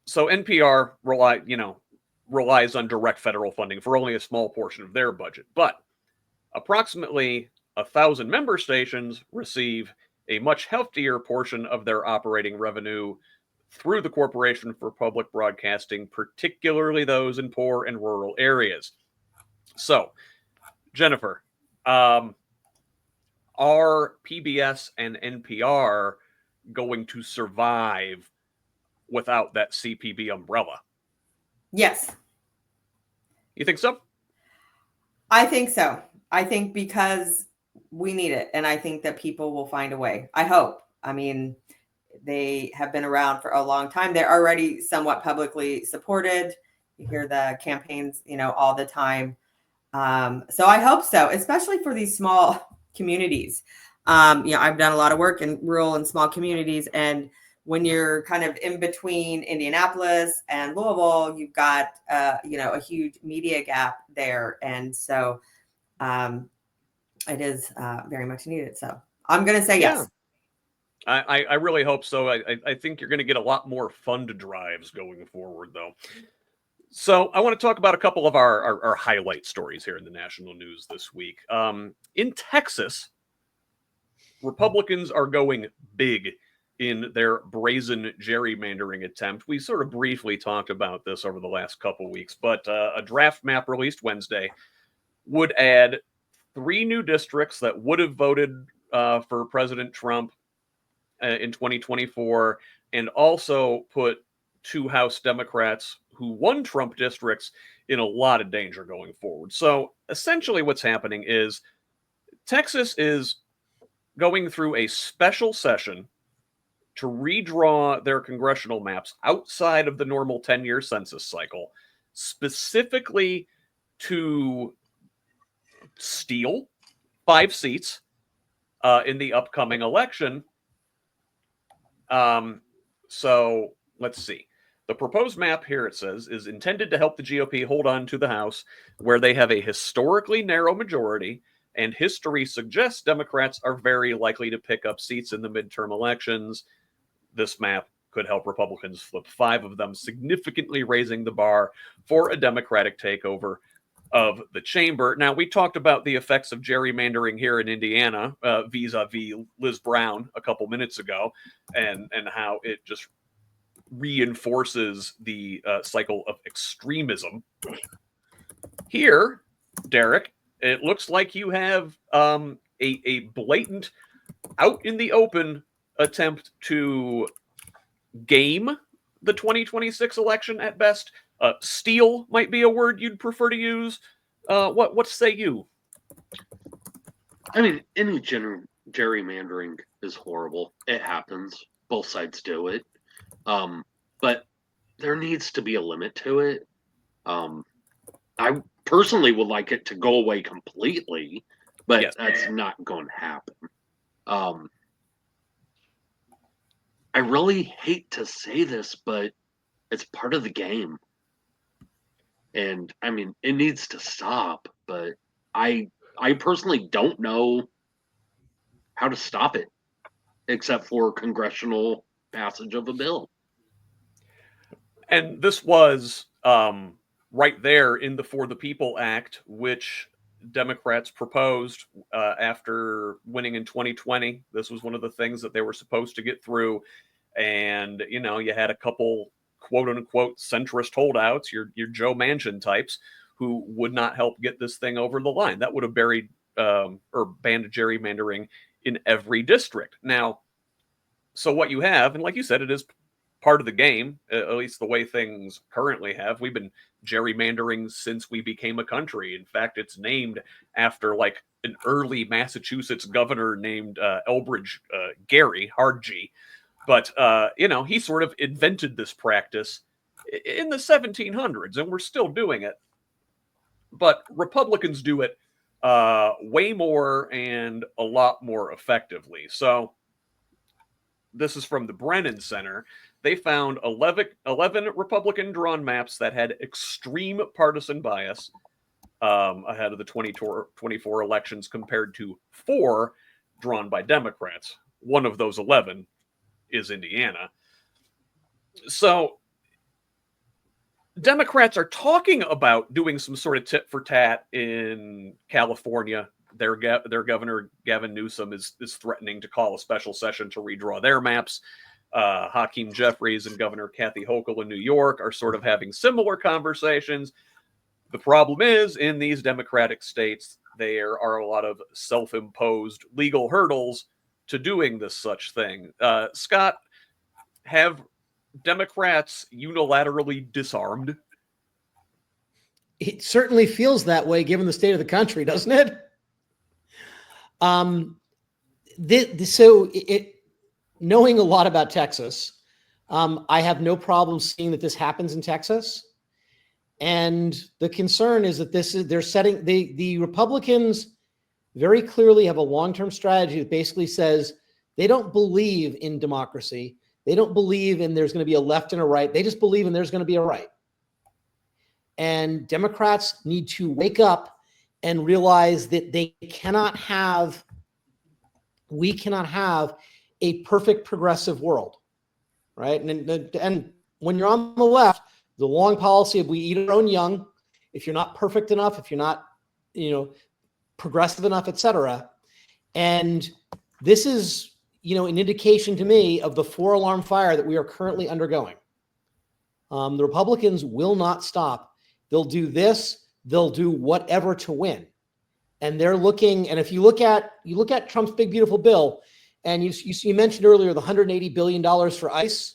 So NPR relies on direct federal funding for only a small portion of their budget, but approximately 1,000 member stations receive a much heftier portion of their operating revenue through the Corporation for Public Broadcasting, particularly those in poor and rural areas. So, Jennifer, are PBS and NPR going to survive without that CPB umbrella? Yes. You think so? I think so. I think because we need it, and I think that people will find a way. I hope. I mean, they have been around for a long time. They're already somewhat publicly supported. You hear the campaigns, all the time. So I hope so, especially for these small communities. I've done a lot of work in rural and small communities, and when you're kind of in between Indianapolis and Louisville, you've got, a huge media gap there. And so it is very much needed. So I'm going to say yes. I really hope so. I think you're going to get a lot more fund drives going forward, though. So I want to talk about a couple of our highlight stories here in the national news this week. In Texas, Republicans are going big in their brazen gerrymandering attempt. We sort of briefly talked about this over the last couple weeks, but a draft map released Wednesday would add 3 new districts that would have voted for President Trump in 2024, and also put 2 House Democrats who won Trump districts in a lot of danger going forward. So essentially what's happening is Texas is going through a special session to redraw their congressional maps outside of the normal 10-year census cycle, specifically to steal 5 seats in the upcoming election. So let's see. The proposed map here, it says, is intended to help the GOP hold on to the House, where they have a historically narrow majority, and history suggests Democrats are very likely to pick up seats in the midterm elections. This map could help Republicans flip 5 of them, significantly raising the bar for a Democratic takeover of the chamber. Now, we talked about the effects of gerrymandering here in Indiana vis-a-vis Liz Brown a couple minutes ago, and how it just reinforces the cycle of extremism. Here, Derek, it looks like you have a blatant, out in the open attempt to game the 2026 election at best. Steal might be a word you'd prefer to use. What say you? I mean, any gerrymandering is horrible. It happens. Both sides do it. But there needs to be a limit to it. I personally would like it to go away completely, but Yes. that's not going to happen. I really hate to say this, but it's part of the game. And I mean, it needs to stop, but I personally don't know how to stop it except for congressional passage of a bill. And this was right there in the For the People Act, which Democrats proposed after winning in 2020. This was one of the things that they were supposed to get through. And, you know, you had a couple quote unquote centrist holdouts, your Joe Manchin types, who would not help get this thing over the line. That would have buried or banned gerrymandering in every district. Now, so what you have, and like you said, it is part of the game, at least the way things currently have. We've been gerrymandering since we became a country. In fact, it's named after like an early Massachusetts governor named Elbridge Gerry, hard G. But, you know, he sort of invented this practice in the 1700s, and we're still doing it. But Republicans do it way more and a lot more effectively. So this is from the Brennan Center. They found 11 Republican drawn maps that had extreme partisan bias ahead of the 2024 elections compared to 4 drawn by Democrats. One of those 11 is Indiana. So Democrats are talking about doing some sort of tit for tat in California. Their governor, Gavin Newsom, is threatening to call a special session to redraw their maps. Hakeem Jeffries and Governor Kathy Hochul in New York are sort of having similar conversations. The problem is, in these Democratic states, there are a lot of self-imposed legal hurdles to doing this such thing. Scott, have Democrats unilaterally disarmed? It certainly feels that way given the state of the country, doesn't it? Knowing a lot about Texas, I have no problem seeing that this happens in Texas. And the concern is that they're setting the Republicans very clearly have a long-term strategy that basically says they don't believe in democracy. They don't believe in there's going to be a left and a right. They just believe in there's going to be a right. And Democrats need to wake up and realize that we cannot have a perfect progressive world, right? And when you're on the left, the long policy of we eat our own young, if you're not perfect enough, if you're not, progressive enough, et cetera. And this is, an indication to me of the 4-alarm fire that we are currently undergoing. The Republicans will not stop. They'll do this. They'll do whatever to win. And they're looking, and if you look at Trump's big, beautiful bill, and you mentioned earlier the $180 billion for ICE,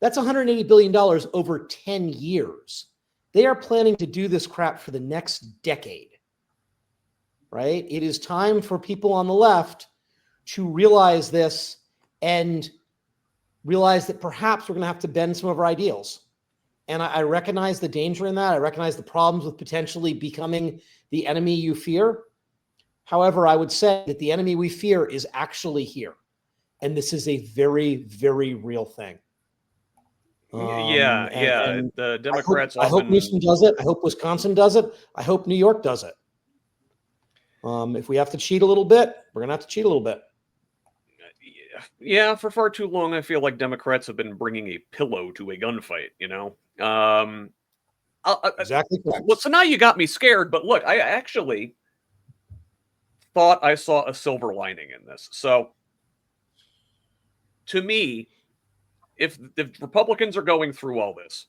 that's $180 billion over 10 years. They are planning to do this crap for the next decade, right? It is time for people on the left to realize this and realize that perhaps we're going to have to bend some of our ideals. And I recognize the danger in that. I recognize the problems with potentially becoming the enemy you fear. However, I would say that the enemy we fear is actually here. And this is a very, very real thing. The Democrats I hope Newsom does it. I hope Wisconsin does it. I hope New York does it. If we have to cheat a little bit, we're going to have to cheat a little bit. Yeah, for far too long, I feel like Democrats have been bringing a pillow to a gunfight, Exactly correct. Well, so now you got me scared, but look, I actually thought I saw a silver lining in this. So, to me, if the Republicans are going through all this,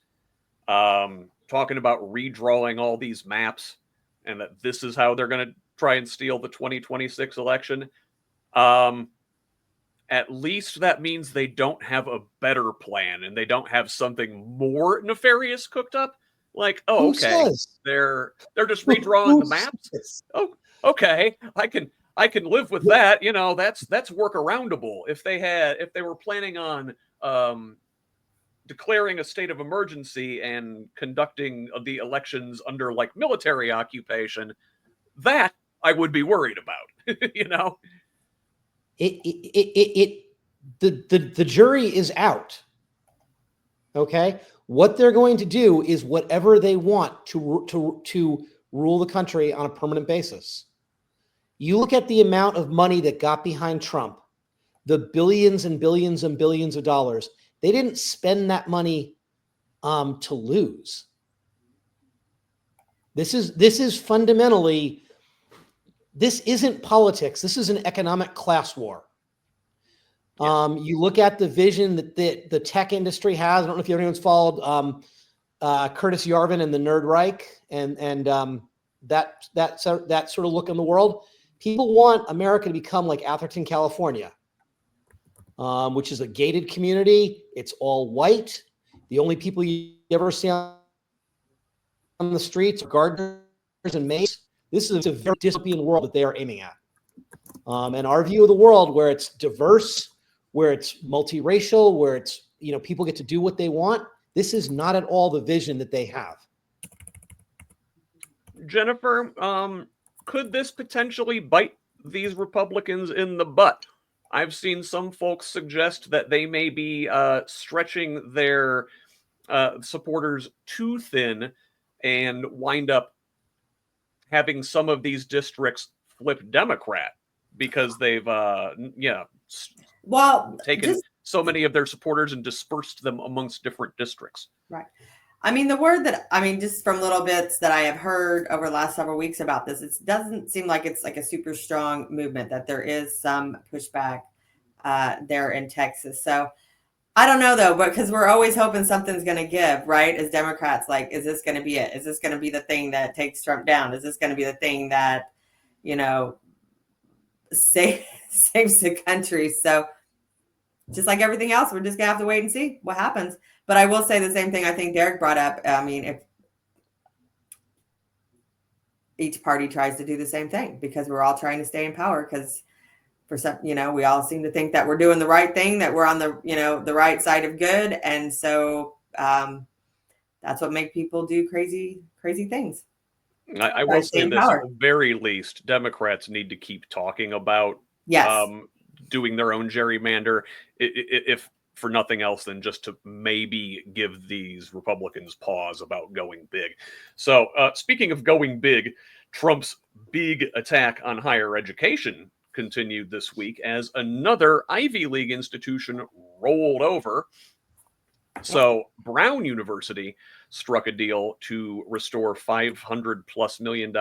talking about redrawing all these maps, and that this is how they're going to try and steal the 2026 election, at least that means they don't have a better plan and they don't have something more nefarious cooked up. Like, oh, okay, they're just redrawing the maps. Oh, okay, I can live with that. That's workaroundable. If they were planning on declaring a state of emergency and conducting the elections under like military occupation, that I would be worried about. The jury is out. Okay, what they're going to do is whatever they want to rule the country on a permanent basis. You look at the amount of money that got behind Trump, the billions and billions and billions of dollars. They didn't spend that money to lose. This is fundamentally, this isn't politics. This is an economic class war. You look at the vision that the tech industry has. I don't know if anyone's followed Curtis Yarvin and the Nerd Reich and that sort of look in the world. People want America to become like Atherton, California, which is a gated community. It's all white. The only people you ever see on the streets are gardeners and maids. This is a very dystopian world that they are aiming at. And our view of the world, where it's diverse, where it's multiracial, where it's, people get to do what they want, this is not at all the vision that they have. Jennifer, could this potentially bite these Republicans in the butt? I've seen some folks suggest that they may be stretching their supporters too thin and wind up having some of these districts flip Democrat because they've taken so many of their supporters and dispersed them amongst different districts. Right. I mean, just from little bits that I have heard over the last several weeks about this, it doesn't seem like it's like a super strong movement, that there is some pushback there in Texas. So I don't know, though, because we're always hoping something's going to give, right? As Democrats, like, is this going to be it? Is this going to be the thing that takes Trump down? Is this going to be the thing that, saves the country? So just like everything else, we're just going to have to wait and see what happens. But I will say the same thing I think Derek brought up. I mean, if each party tries to do the same thing, because we're all trying to stay in power, because for some, we all seem to think that we're doing the right thing, that we're on the right side of good. And so that's what makes people do crazy things. I will say this, at the very least, Democrats need to keep talking about doing their own gerrymander, if for nothing else than just to maybe give these Republicans pause about going big. So speaking of going big, Trump's big attack on higher education continued this week as another Ivy League institution rolled over. So Brown University struck a deal to restore $500+ million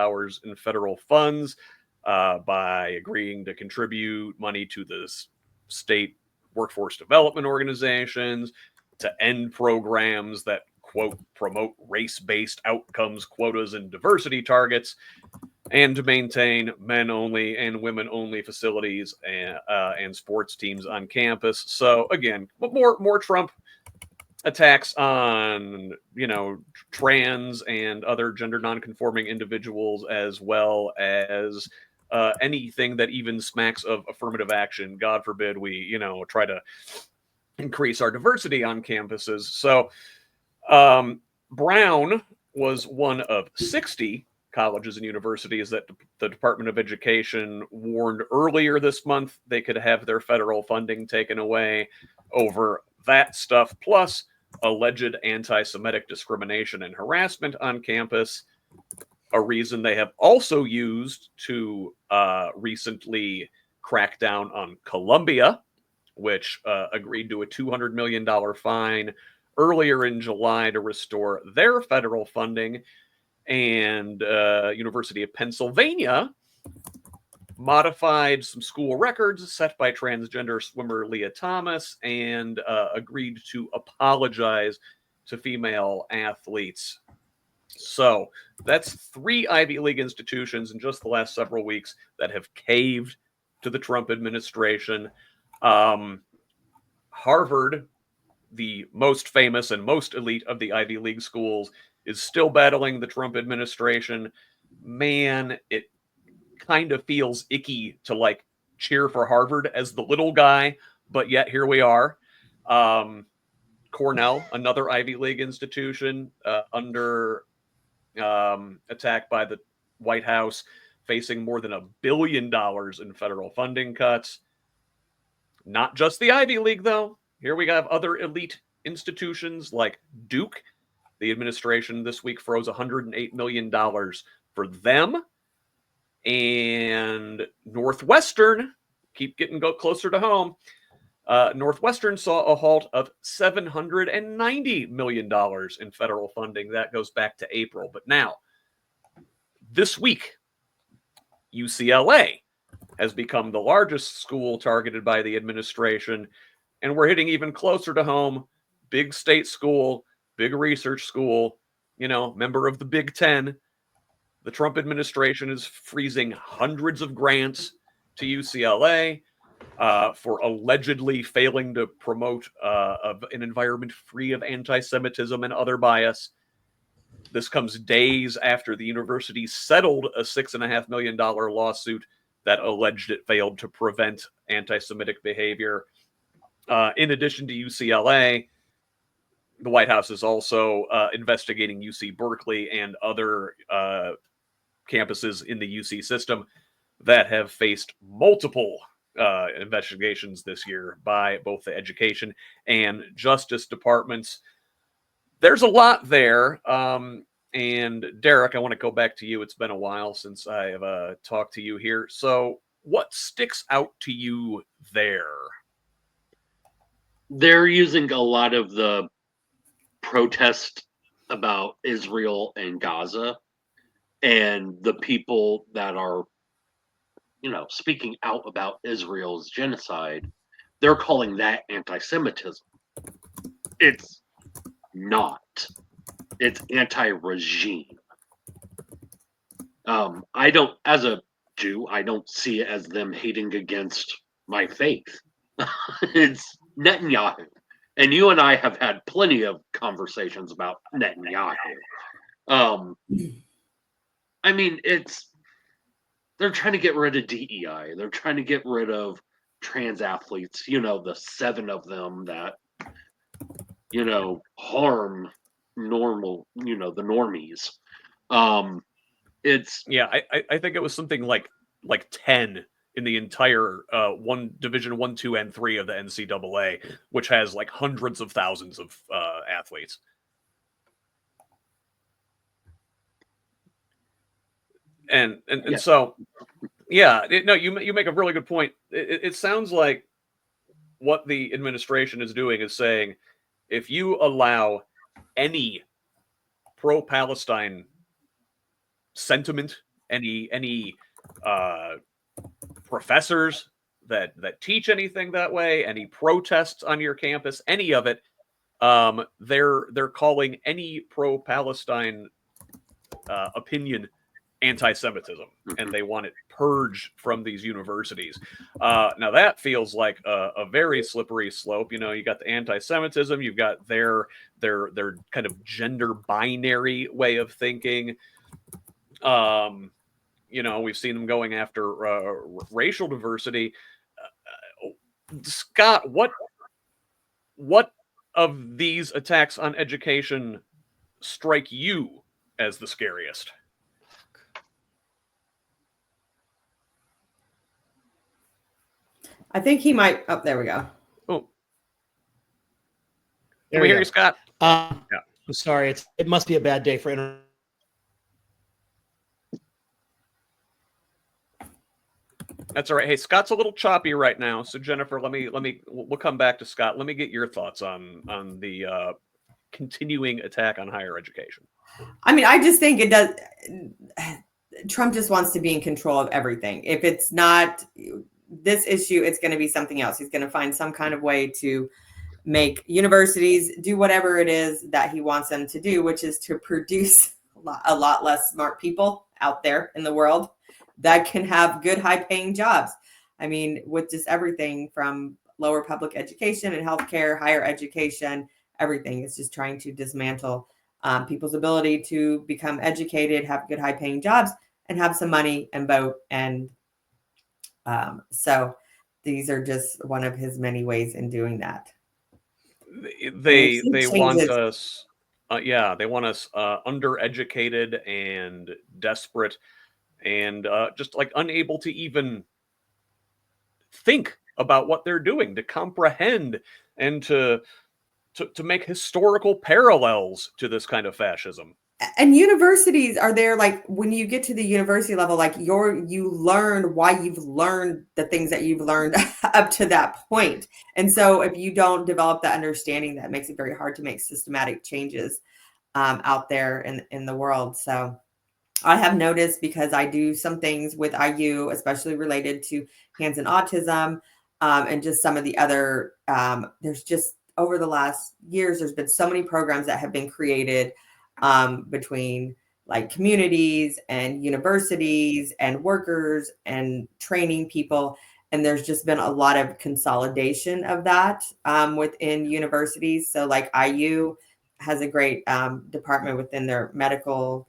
in federal funds by agreeing to contribute money to the state workforce development organizations, to end programs that, quote, promote race-based outcomes, quotas, and diversity targets, and to maintain men-only and women-only facilities and sports teams on campus. So again, more Trump attacks on, trans and other gender nonconforming individuals, as well as anything that even smacks of affirmative action. God forbid we, try to increase our diversity on campuses. So Brown was one of 60 colleges and universities that the Department of Education warned earlier this month they could have their federal funding taken away over that stuff, plus alleged anti-Semitic discrimination and harassment on campus, a reason they have also used to recently crack down on Columbia, which agreed to a $200 million fine earlier in July to restore their federal funding. And University of Pennsylvania modified some school records set by transgender swimmer Leah Thomas and agreed to apologize to female athletes. So that's 3 Ivy League institutions in just the last several weeks that have caved to the Trump administration. Harvard, the most famous and most elite of the Ivy League schools, is still battling the Trump administration. Man, it kind of feels icky to cheer for Harvard as the little guy, but yet here we are. Cornell, another Ivy League institution, under attack by the White House, facing more than $1 billion in federal funding cuts. Not just the Ivy League, though. Here we have other elite institutions like Duke. The administration this week froze $108 million for them. And Northwestern, keep getting closer to home. Northwestern saw a halt of $790 million in federal funding. That goes back to April. But now, this week, UCLA has become the largest school targeted by the administration, and we're hitting even closer to home. Big state school, big research school, member of the Big Ten. The Trump administration is freezing hundreds of grants to UCLA for allegedly failing to promote an environment free of anti-Semitism and other bias. This comes days after the university settled a $6.5 million lawsuit that alleged it failed to prevent anti-Semitic behavior. In addition to UCLA, the White House is also investigating UC Berkeley and other campuses in the UC system that have faced multiple investigations this year by both the education and justice departments. There's a lot there. And Derek, I want to go back to you. It's been a while since I have talked to you here. So what sticks out to you there? They're using a lot of the protest about Israel and Gaza, and the people that are, speaking out about Israel's genocide, they're calling that anti-Semitism. It's not. It's anti-regime. I don't, as a Jew, I don't see it as them hating against my faith. It's Netanyahu. And you and I have had plenty of conversations about Netanyahu. I mean, they're trying to get rid of DEI. They're trying to get rid of trans athletes, the 7 of them that, harm normal, the normies. I think it was something like 10 in the entire Division 1, 2, and 3 of the NCAA, which has like hundreds of thousands of athletes. And so, you make a really good point. It sounds like what the administration is doing is saying, if you allow any pro-Palestine sentiment, any professors that teach anything that way, any protests on your campus, any of it, they're calling any pro-Palestine opinion anti-Semitism, and they want it purged from these universities. Now that feels like a very slippery slope. You got the anti-Semitism, you've got their kind of gender binary way of thinking. We've seen them going after racial diversity. Scott, what of these attacks on education strike you as the scariest? I think he might. Oh, there we go. Oh, can we hear you, Scott? Yeah. I'm sorry. It must be a bad day for internet. That's all right. Hey, Scott's a little choppy right now, so Jennifer, we'll come back to Scott. Let me get your thoughts on the continuing attack on higher education. I mean, I just think it does. Trump just wants to be in control of everything. If it's not this issue, it's going to be something else. He's going to find some kind of way to make universities do whatever it is that he wants them to do, which is to produce a lot less smart people out there in the world that can have good, high-paying jobs. I mean, with just everything from lower public education and healthcare, higher education, everything is just trying to dismantle people's ability to become educated, have good, high-paying jobs, and have some money and vote. And so these are just one of his many ways in doing that. they keep want changes. us, they want us undereducated and desperate and just like unable to even think about what they're doing, to comprehend and to make historical parallels to this kind of fascism. And universities are there, like when you get to the university level, like you learn why you've learned the things that you've learned up to that point. And so if you don't develop that understanding, that makes it very hard to make systematic changes out there in the world. So I have noticed, because I do some things with IU, especially related to hands and autism, and just some of the other, there's just over the last years, there's been so many programs that have been created between like communities and universities and workers and training people. And there's just been a lot of consolidation of that within universities. So like IU has a great department within their medical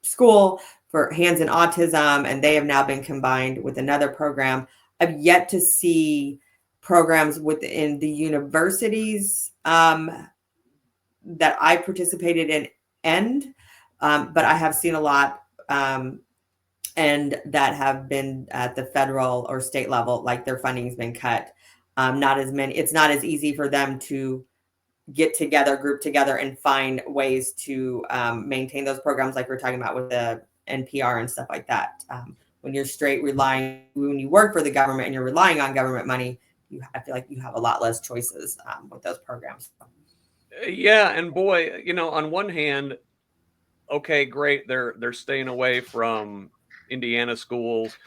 school for hands and autism, and they have now been combined with another program. I've yet to see programs within the universities that I participated in end, but I have seen a lot and that have been at the federal or state level, like their funding's been cut. Not as many. It's not as easy for them to get together, group together, and find ways to maintain those programs, like we're talking about with the NPR and stuff like that. When you're when you work for the government and you're relying on government money, I feel like you have a lot less choices with those programs. Yeah, and boy, on one hand, okay, great, they're staying away from Indiana schools,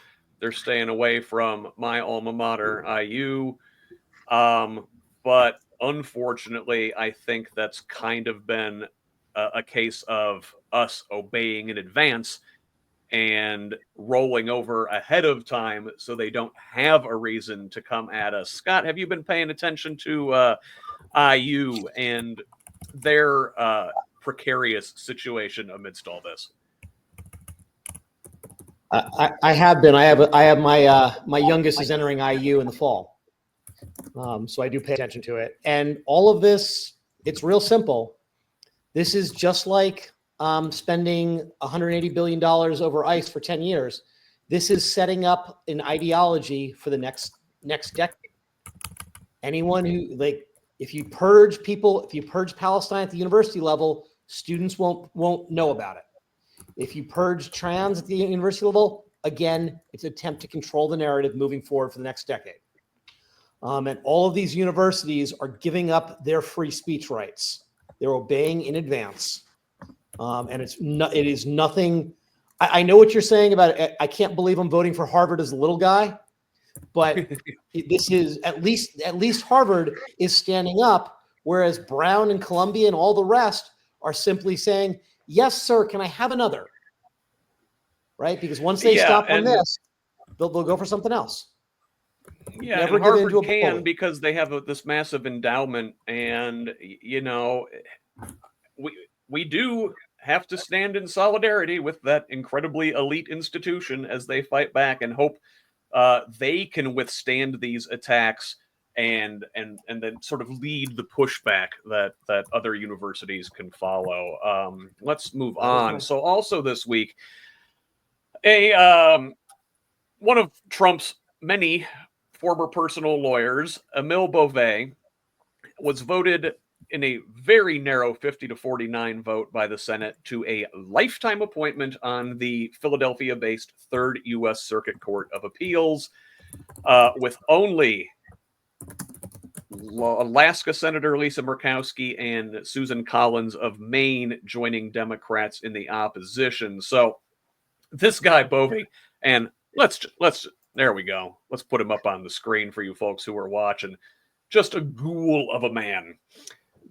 they're staying away from my alma mater, IU. But unfortunately, I think that's kind of been a case of us obeying in advance and rolling over ahead of time so they don't have a reason to come at us. Scott, have you been paying attention to IU and their precarious situation amidst all this? I have been. I have my youngest is entering IU in the fall, so I do pay attention to it. And all of this, it's real simple. This is just like spending $180 billion over ICE for 10 years. This is setting up an ideology for the next decade. Anyone who, like, if you purge Palestine at the university level, students won't know about it. If you purge trans at the university level, again, it's an attempt to control the narrative moving forward for the next decade. And all of these universities are giving up their free speech rights. They're obeying in advance. And it is nothing. I know what you're saying about it. I can't believe I'm voting for Harvard as a little guy, but this is at least Harvard is standing up, whereas Brown and Columbia and all the rest are simply saying, yes, sir, can I have another? Right? Because once they stop on this, they'll go for something else. Yeah, Never and give Harvard in to can bully. because they have this massive endowment, and we do have to stand in solidarity with that incredibly elite institution as they fight back and hope they can withstand these attacks and then sort of lead the pushback that other universities can follow. Let's move on. So also this week, one of Trump's many former personal lawyers, Emil Beauvais, was voted in a very narrow 50-49 vote by the Senate to a lifetime appointment on the Philadelphia-based Third U.S. Circuit Court of Appeals, with only Alaska Senator Lisa Murkowski and Susan Collins of Maine joining Democrats in the opposition. So this guy Beauvais, and let's there we go. Let's put him up on the screen for you folks who are watching. Just a ghoul of a man.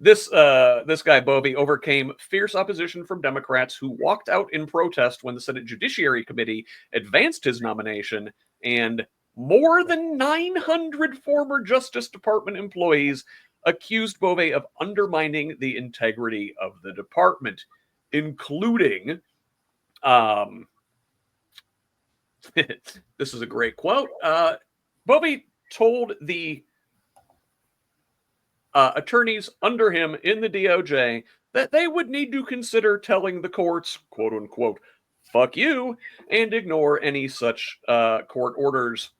This guy Beauvais overcame fierce opposition from Democrats who walked out in protest when the Senate Judiciary Committee advanced his nomination, and more than 900 former Justice Department employees accused Beauvais of undermining the integrity of the department, including this is a great quote. Beauvais told the attorneys under him in the DOJ that they would need to consider telling the courts, quote unquote, fuck you, and ignore any such court orders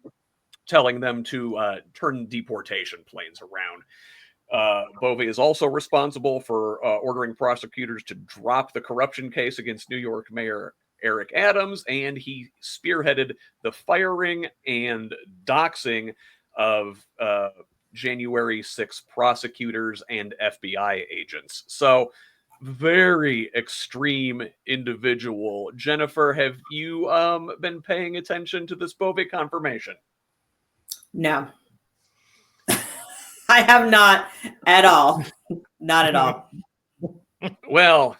telling them to turn deportation planes around. Bove is also responsible for ordering prosecutors to drop the corruption case against New York Mayor Eric Adams, and he spearheaded the firing and doxing of January 6 prosecutors and FBI agents. So, very extreme individual. Jennifer, have you been paying attention to this Bove confirmation? No. I have not at all. Not at all. Well,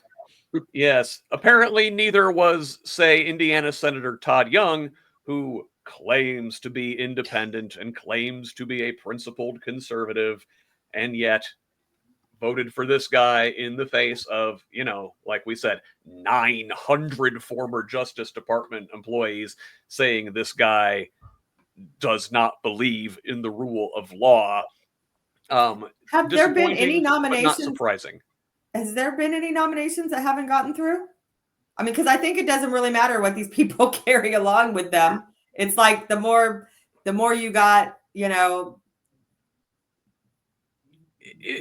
yes. Apparently, neither was, say, Indiana Senator Todd Young, who claims to be independent and claims to be a principled conservative, and yet voted for this guy in the face of, like we said, 900 former Justice Department employees saying this guy does not believe in the rule of law. Have there been any nominations? Not surprising. Has there been any nominations that haven't gotten through? I mean, because I think it doesn't really matter what these people carry along with them. It's like the more you got, the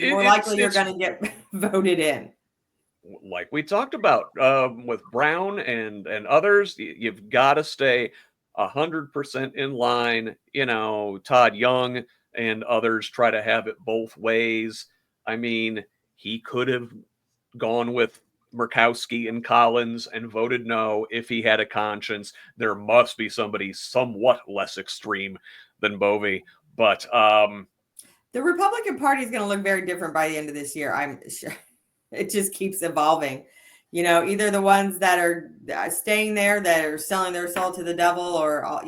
more likely you're going to get voted in. Like we talked about with Brown and others, you've got to stay 100% in line. Todd Young and others try to have it both ways. I mean, he could have gone with Murkowski and Collins and voted no if he had a conscience. There must be somebody somewhat less extreme than Bove. But the Republican Party is going to look very different by the end of this year. I'm sure it just keeps evolving. Either the ones that are staying there, that are selling their soul to the devil, or all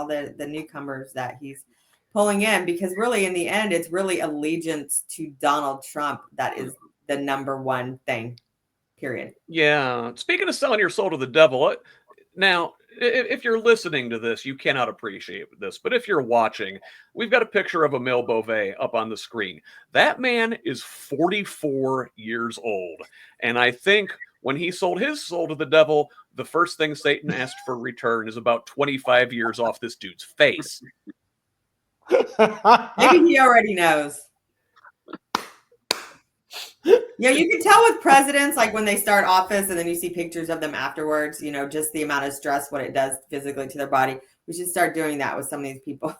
the newcomers that he's pulling in, because really in the end, it's really allegiance to Donald Trump that is the number one thing, period. Yeah. Speaking of selling your soul to the devil, now, if you're listening to this, you cannot appreciate this, but if you're watching, we've got a picture of Emile Bove up on the screen. That man is 44 years old, and I think when he sold his soul to the devil, the first thing Satan asked for return is about 25 years off this dude's face. Maybe he already knows. Yeah, you can tell with presidents, like when they start office and then you see pictures of them afterwards, just the amount of stress, what it does physically to their body. We should start doing that with some of these people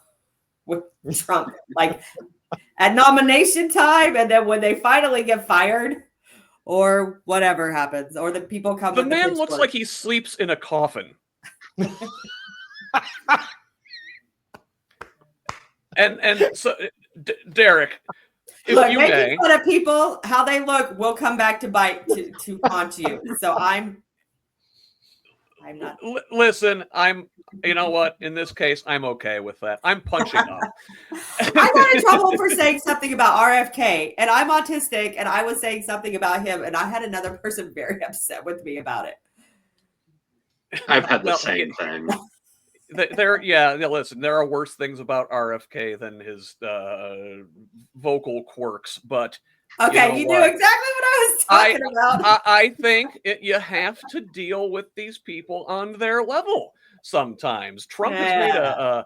with Trump, like at nomination time. And then when they finally get fired or whatever happens, or the people come. The man looks like he sleeps in a coffin. and so, Derek, look, making fun of people, how they look, will come back to bite to haunt you. So I'm not. Listen, you know what? In this case, I'm okay with that. I'm punching up. I got in trouble for saying something about RFK, and I'm autistic, and I was saying something about him, and I had another person very upset with me about it. I've had the same thing. Listen, there are worse things about RFK than his vocal quirks, but okay, you knew exactly what I was talking about. I think you have to deal with these people on their level sometimes. Trump has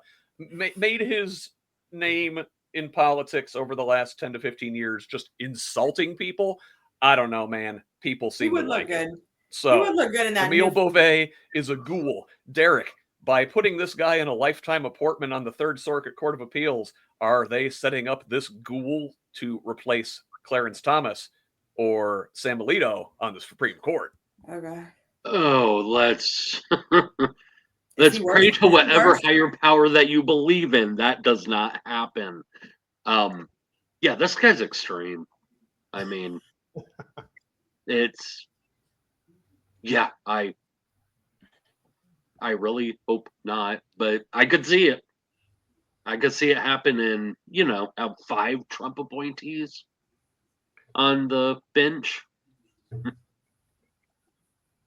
made his name in politics over the last 10 to 15 years just insulting people. I don't know, man. People seem to like it. So he would look good in that. Emile Bove is a ghoul. Derek, by putting this guy in a lifetime appointment on the Third Circuit Court of Appeals, are they setting up this ghoul to replace Clarence Thomas or Sam Alito on the Supreme Court? Okay. Oh, let's pray to whatever higher power that you believe in. That does not happen. Yeah, this guy's extreme. I mean, I really hope not, but I could see it. I could see it happen in, have 5 Trump appointees on the bench.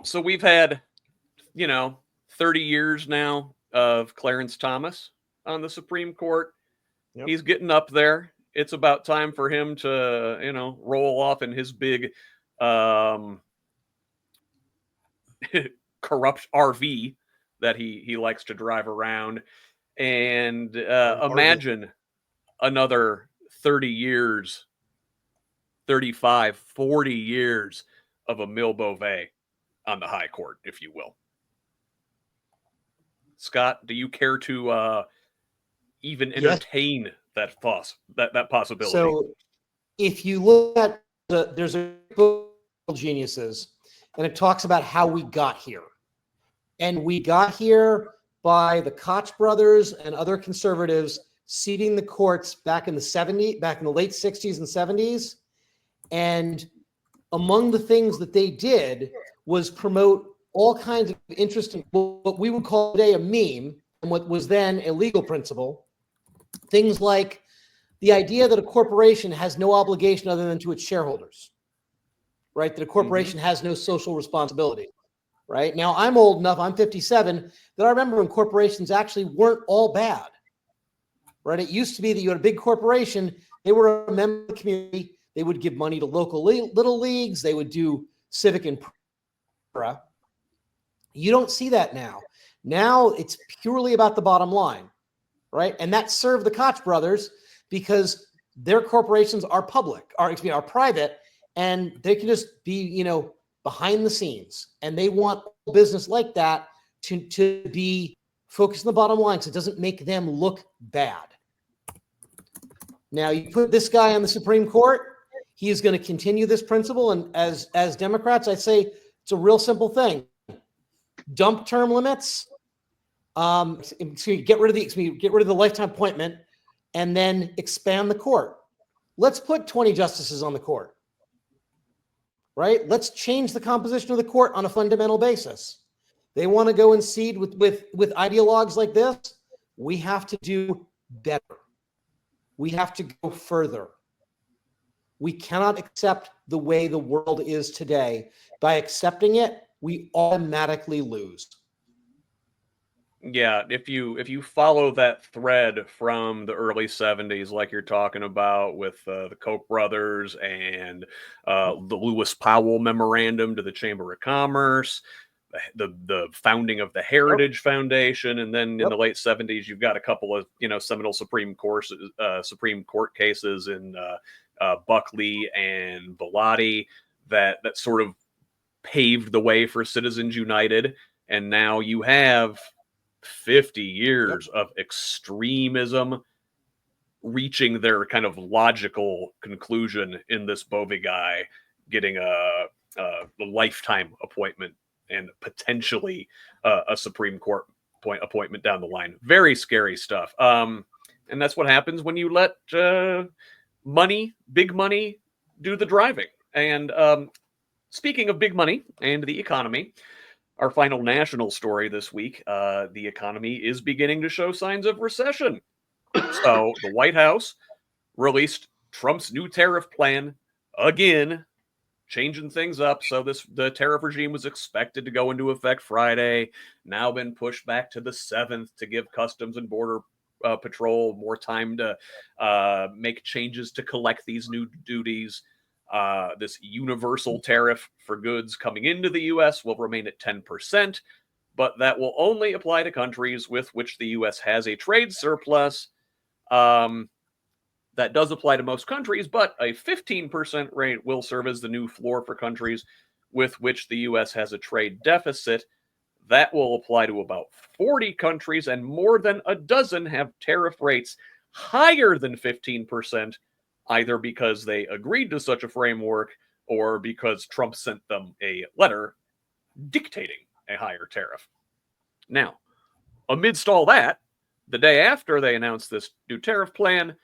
So we've had, 30 years now of Clarence Thomas on the Supreme Court. Yep. He's getting up there it's about time for him to, roll off in his big corrupt RV that he likes to drive around, and imagine another 30 years, 35, 40 years of a Mille Beauvais on the high court, if you will. Scott, do you care to even entertain that possibility? So if you look at there's a book called Geniuses, and it talks about how we got here. And we got here by the Koch brothers and other conservatives seating the courts back in the late 60s and 70s. And among the things that they did was promote all kinds of interesting, what we would call today a meme, and what was then a legal principle. Things like the idea that a corporation has no obligation other than to its shareholders, right? That a corporation has no social responsibility, right? Now, I'm old enough, I'm 57, that I remember when corporations actually weren't all bad, right? It used to be that you had a big corporation, they were a member of the community, they would give money to local little leagues, they would do civic and you don't see that now. Now it's purely about the bottom line, right? And that served the Koch brothers because their corporations are are private, and they can just be, behind the scenes. And they want business like that to be focused on the bottom line so it doesn't make them look bad. Now, you put this guy on the Supreme Court, he is going to continue this principle. And as Democrats, I say it's a real simple thing. Dump term limits, get rid of the lifetime appointment, and then expand the court. Let's put 20 justices on the court, right? Let's change the composition of the court on a fundamental basis. They want to go and seed with ideologues like this. We have to do better. We have to go further. We cannot accept the way the world is today. By accepting it, we automatically lose. Yeah, if you follow that thread from the early 70s, like you're talking about with the Koch brothers and the Lewis Powell memorandum to the Chamber of Commerce, the founding of the Heritage Foundation, and then in the late 70s, you've got a couple of seminal Supreme Court cases in Buckley and Bellotti that sort of paved the way for Citizens United, and now you have 50 years of extremism reaching their kind of logical conclusion in this Beauvais guy getting a lifetime appointment and potentially a Supreme Court appointment down the line. Very scary stuff. And that's what happens when you let big money, do the driving. And speaking of big money and the economy, our final national story this week, the economy is beginning to show signs of recession. So the White House released Trump's new tariff plan again, changing things up. So the tariff regime was expected to go into effect Friday, now been pushed back to the 7th to give Customs and Border Patrol more time to make changes to collect these new duties. This universal tariff for goods coming into the U.S. will remain at 10%, but that will only apply to countries with which the U.S. has a trade surplus. That does apply to most countries, but a 15% rate will serve as the new floor for countries with which the U.S. has a trade deficit. That will apply to about 40 countries, and more than a dozen have tariff rates higher than 15%, either because they agreed to such a framework or because Trump sent them a letter dictating a higher tariff. Now, amidst all that, the day after they announced this new tariff plan,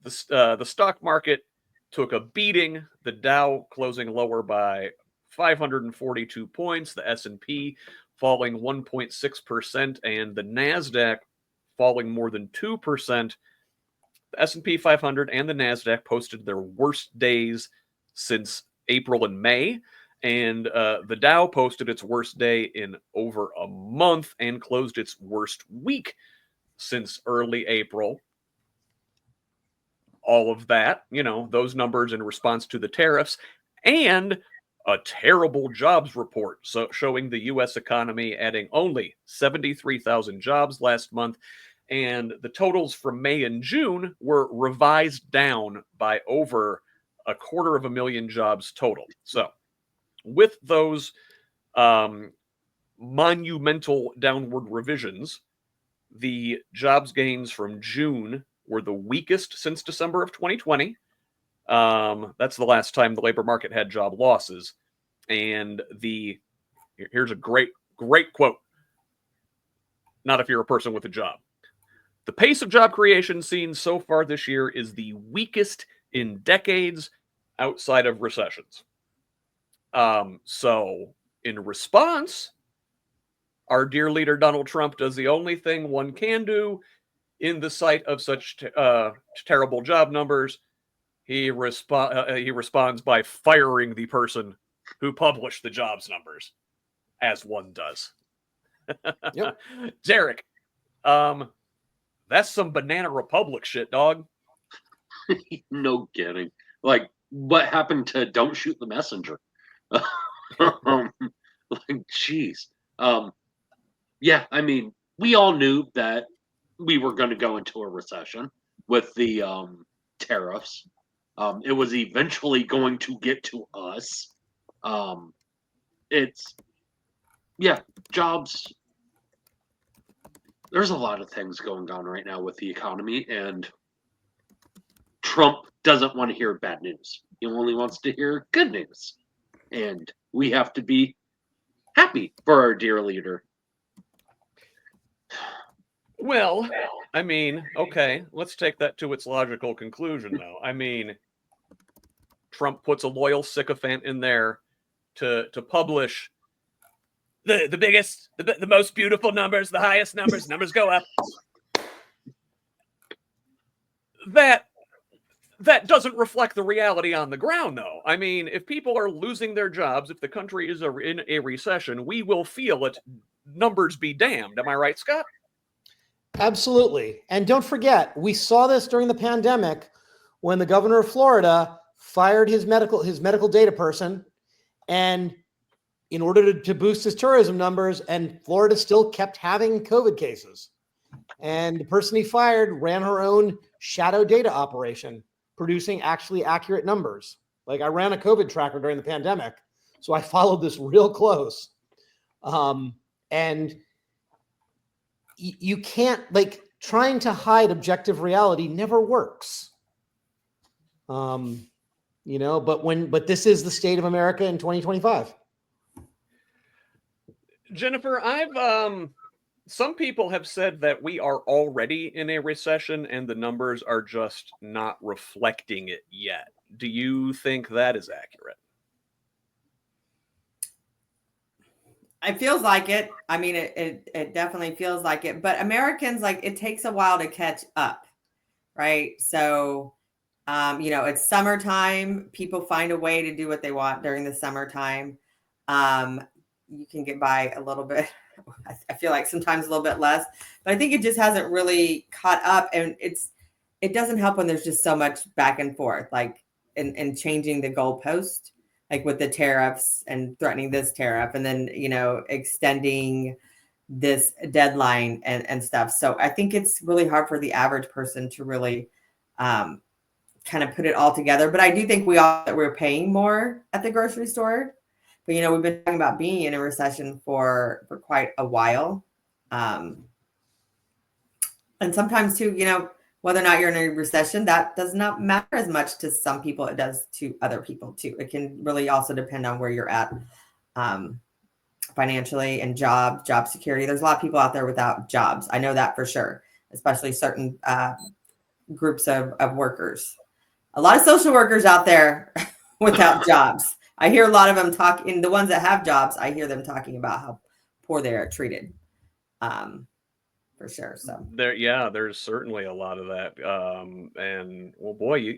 the stock market took a beating, the Dow closing lower by 542 points, the S&P falling 1.6%, and the NASDAQ falling more than 2%. The S&P 500 and the NASDAQ posted their worst days since April and May, and the Dow posted its worst day in over a month and closed its worst week since early April. all of that, those numbers in response to the tariffs, and a terrible jobs report showing the U.S. economy adding only 73,000 jobs last month. And the totals from May and June were revised down by over 250,000 jobs total. So with those monumental downward revisions, the jobs gains from June were the weakest since December of 2020. That's the last time the labor market had job losses. And here's a great quote. Not if you're a person with a job. The pace of job creation seen so far this year is the weakest in decades outside of recessions. So in response, our dear leader Donald Trump does the only thing one can do in the sight of such terrible job numbers. He responds by firing the person who published the jobs numbers, as one does. Yep. Derek, that's some Banana Republic shit, dog. No kidding. Like, what happened to don't shoot the messenger? Like, jeez. Yeah, I mean, we all knew that we were going to go into a recession with the tariffs. It was eventually going to get to us. Jobs. There's a lot of things going on right now with the economy, and Trump doesn't want to hear bad news. He only wants to hear good news. And we have to be happy for our dear leader. Well, I mean, okay, let's take that to its logical conclusion, though. I mean, Trump puts a loyal sycophant in there to publish the biggest, the most beautiful numbers, the highest numbers go up. That doesn't reflect the reality on the ground, though. I mean, if people are losing their jobs, if the country is in a recession, we will feel it. Numbers be damned. Am I right, Scott? Absolutely. And don't forget, we saw this during the pandemic when the governor of Florida fired his medical data person, and in order to boost his tourism numbers, and Florida still kept having COVID cases. And the person he fired ran her own shadow data operation, producing actually accurate numbers. Like, I ran a COVID tracker during the pandemic, so I followed this real close. And you can't, like, trying to hide objective reality never works. But this is the state of America in 2025. Jennifer, some people have said that we are already in a recession and the numbers are just not reflecting it yet. Do you think that is accurate? It feels like it. I mean, it definitely feels like it. But Americans, like, it takes a while to catch up, right? So, it's summertime. People find a way to do what they want during the summertime. You can get by a little bit. I feel like sometimes a little bit less, but I think it just hasn't really caught up. And it doesn't help when there's just so much back and forth, like, and changing the goalpost, like with the tariffs and threatening this tariff and then, extending this deadline and stuff. So I think it's really hard for the average person to really kind of put it all together. But I do think we're paying more at the grocery store. But, we've been talking about being in a recession for quite a while. And sometimes too, whether or not you're in a recession, that does not matter as much to some people. It does to other people too. It can really also depend on where you're at financially and job security. There's a lot of people out there without jobs. I know that for sure, especially certain groups of workers. A lot of social workers out there without jobs. I hear a lot of them talking, the ones that have jobs, I hear them talking about how poor they are treated. For sure. So there's certainly a lot of that. And well, boy,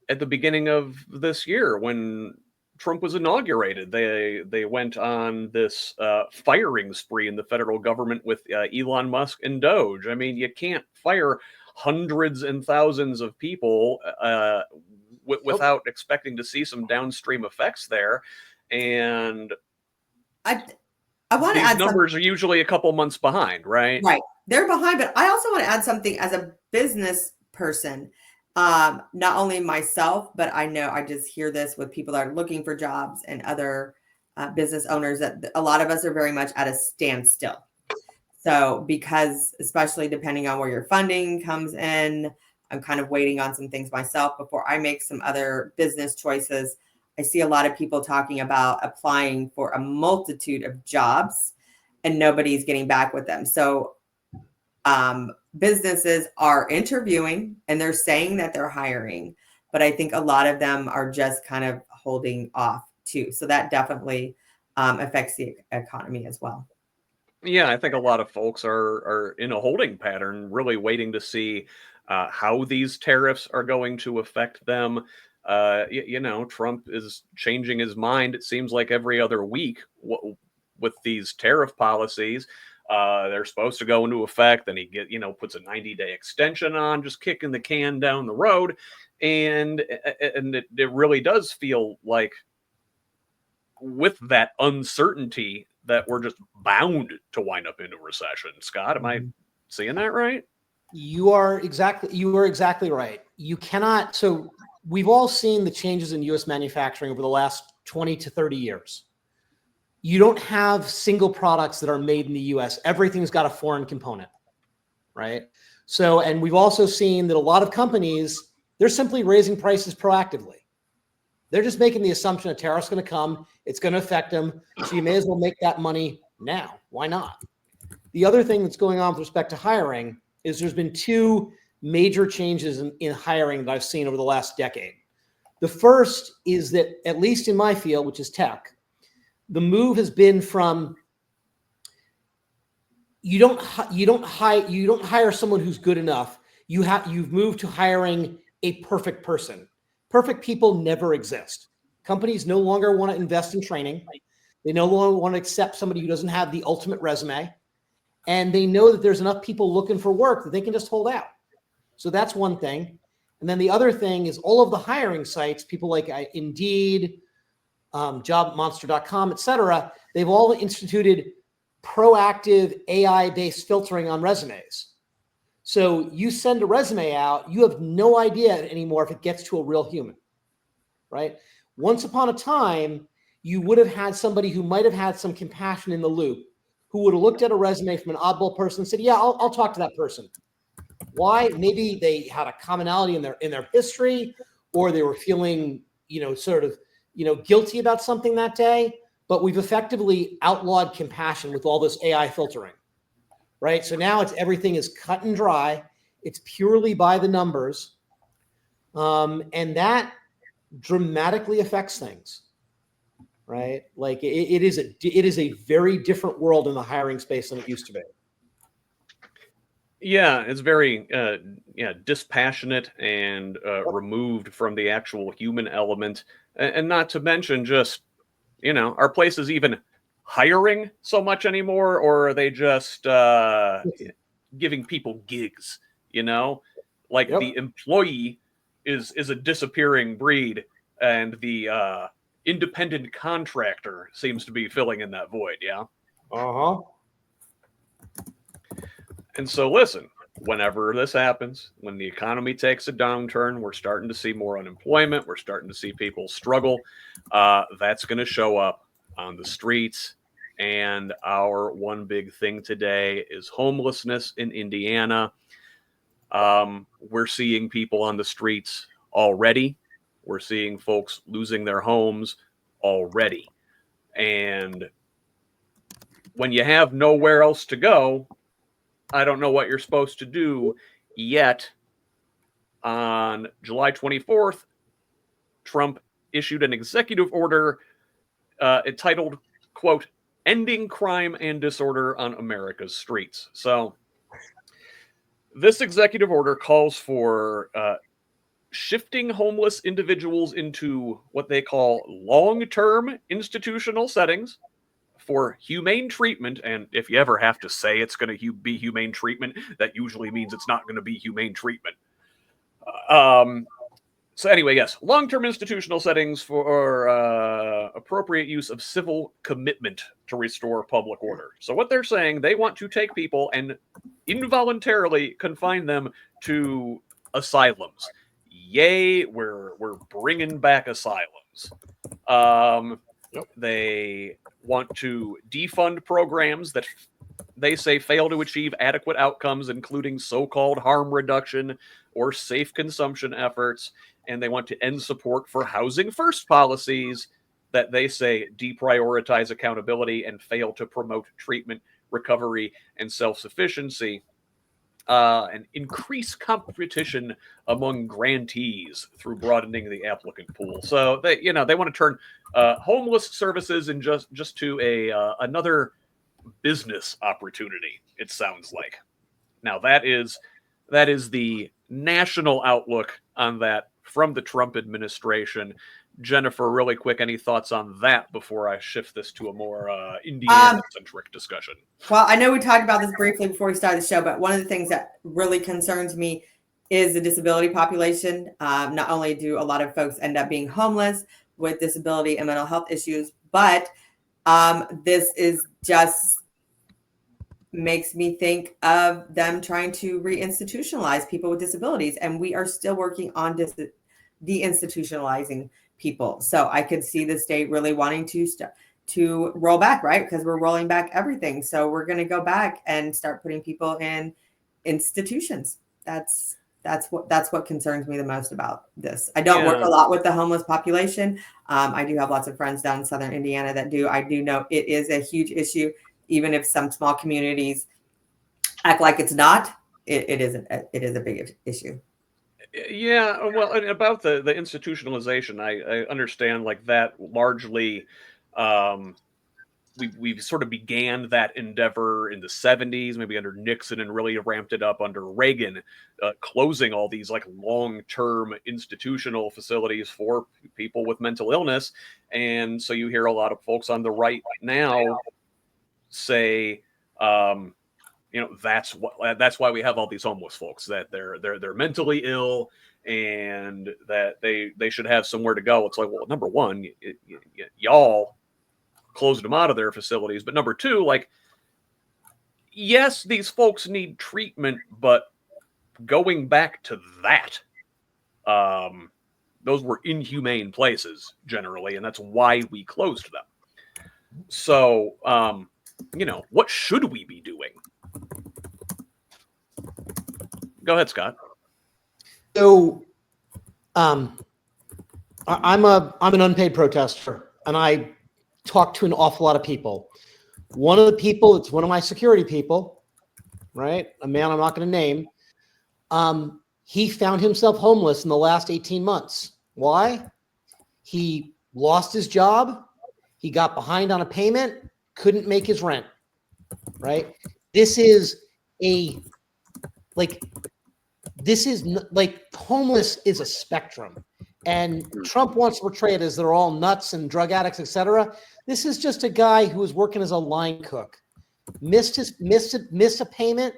at the beginning of this year when Trump was inaugurated, they went on this firing spree in the federal government with Elon Musk and Doge. I mean, you can't fire hundreds and thousands of people without expecting to see some downstream effects there. And I want to these add numbers are usually a couple months behind, right? Right. They're behind, but I also want to add something as a business person. Not only myself, but I know I just hear this with people that are looking for jobs and other business owners, that a lot of us are very much at a standstill. So, because especially depending on where your funding comes in, I'm kind of waiting on some things myself before I make some other business choices. I see a lot of people talking about applying for a multitude of jobs and nobody's getting back with them. So businesses are interviewing and they're saying that they're hiring, but I think a lot of them are just kind of holding off too. So that definitely affects the economy as well. Yeah, I think a lot of folks are in a holding pattern, really waiting to see how these tariffs are going to affect them. Trump is changing his mind. It seems like every other week with these tariff policies. They're supposed to go into effect, then he puts a 90-day extension on, just kicking the can down the road, and it really does feel like, with that uncertainty, that we're just bound to wind up in a recession. Scott, am I seeing that right? You are exactly right. You cannot. So we've all seen the changes in U.S. manufacturing over the last 20 to 30 years. You don't have single products that are made in the U.S. Everything's got a foreign component, right? So, and we've also seen that a lot of companies, they're simply raising prices proactively. They're just making the assumption a tariff's going to come, it's going to affect them, so you may as well make that money now. Why not? The other thing that's going on with respect to hiring is there's been two major changes in hiring that I've seen over the last decade. The first is that, at least in my field, which is tech, the move has been from you don't hire someone who's good enough. You've moved to hiring a perfect person. Perfect people never exist. Companies no longer want to invest in training. They no longer want to accept somebody who doesn't have the ultimate resume. And they know that there's enough people looking for work that they can just hold out. So that's one thing. And then the other thing is all of the hiring sites, people like Indeed, jobmonster.com, et cetera, they've all instituted proactive AI-based filtering on resumes. So you send a resume out, you have no idea anymore if it gets to a real human, right? Once upon a time, you would have had somebody who might have had some compassion in the loop, who would have looked at a resume from an oddball person and said, yeah, I'll talk to that person. Why? Maybe they had a commonality in their history, or they were feeling, guilty about something that day. But we've effectively outlawed compassion with all this AI filtering, right? So now everything is cut and dry. It's purely by the numbers. And that dramatically affects things, right? Like it is a very different world in the hiring space than it used to be. Yeah, it's very dispassionate and removed from the actual human element, and not to mention just, are places even hiring so much anymore, or are they just giving people gigs? Like the employee is a disappearing breed, and the independent contractor seems to be filling in that void. Yeah. And so, listen, whenever this happens, when the economy takes a downturn, we're starting to see more unemployment. We're starting to see people struggle. That's going to show up on the streets. And our one big thing today is homelessness in Indiana. We're seeing people on the streets already. We're seeing folks losing their homes already. And when you have nowhere else to go, I don't know what you're supposed to do yet. On July 24th, Trump issued an executive order entitled, quote, "Ending Crime and Disorder on America's Streets." So this executive order calls for shifting homeless individuals into what they call long-term institutional settings for humane treatment. And if you ever have to say it's going to be humane treatment, that usually means it's not going to be humane treatment. So anyway, yes, long-term institutional settings for appropriate use of civil commitment to restore public order. So what they're saying, they want to take people and involuntarily confine them to asylums. Yay, we're bringing back asylums. They want to defund programs that they say fail to achieve adequate outcomes, including so-called harm reduction or safe consumption efforts. And they want to end support for housing first policies that they say deprioritize accountability and fail to promote treatment, recovery, and self-sufficiency. And increase competition among grantees through broadening the applicant pool. So they want to turn homeless services and just to another business opportunity. It sounds like. Now that is the national outlook on that from the Trump administration. Jennifer, really quick, any thoughts on that before I shift this to a more Indiana-centric discussion? Well, I know we talked about this briefly before we started the show, but one of the things that really concerns me is the disability population. Not only do a lot of folks end up being homeless with disability and mental health issues, but this is just makes me think of them trying to reinstitutionalize people with disabilities. And we are still working on deinstitutionalizing people. So I could see the state really wanting to roll back, right? Because we're rolling back everything. So we're going to go back and start putting people in institutions. That's what concerns me the most about this. I don't work a lot with the homeless population. I do have lots of friends down in Southern Indiana that do. I do know it is a huge issue, even if some small communities act like it's not. It isn't. It is a big issue. Yeah, well, and about the institutionalization, I understand like that largely. We've sort of began that endeavor in the 70s, maybe under Nixon, and really ramped it up under Reagan, closing all these like long-term institutional facilities for people with mental illness. And so you hear a lot of folks on the right now say, that's why we have all these homeless folks, that they're mentally ill and that they should have somewhere to go. It's like, well, number one, y'all closed them out of their facilities, but number two, like, yes, these folks need treatment, but going back to that, those were inhumane places generally, and that's why we closed them. So, what should we be doing? Go ahead, Scott. So, I'm an unpaid protester, and I talk to an awful lot of people. One of the people, it's one of my security people, right? A man I'm not going to name. He found himself homeless in the last 18 months. Why? He lost his job. He got behind on a payment, couldn't make his rent, right? This is homeless is a spectrum. And Trump wants to portray it as they're all nuts and drug addicts, etc. This is just a guy who was working as a line cook, missed a payment,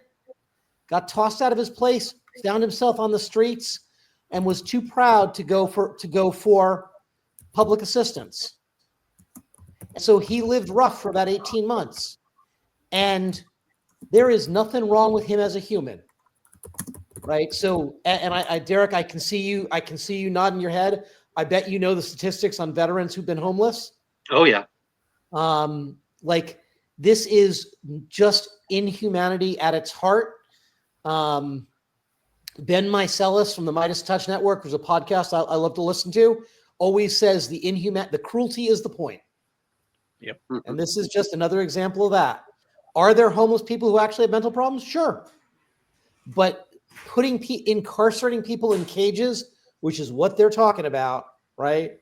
got tossed out of his place, found himself on the streets, and was too proud to go for public assistance. So he lived rough for about 18 months, and there is nothing wrong with him as a human. Right. So, and I, Derek, I can see you nodding your head. I bet you know the statistics on veterans who've been homeless. Oh yeah. This is just inhumanity at its heart. Ben Meiselas from the Midas Touch Network, who's a podcast I love to listen to, always says the cruelty is the point. Yep. And this is just another example of that. Are there homeless people who actually have mental problems? Sure. But incarcerating people in cages, which is what they're talking about, right?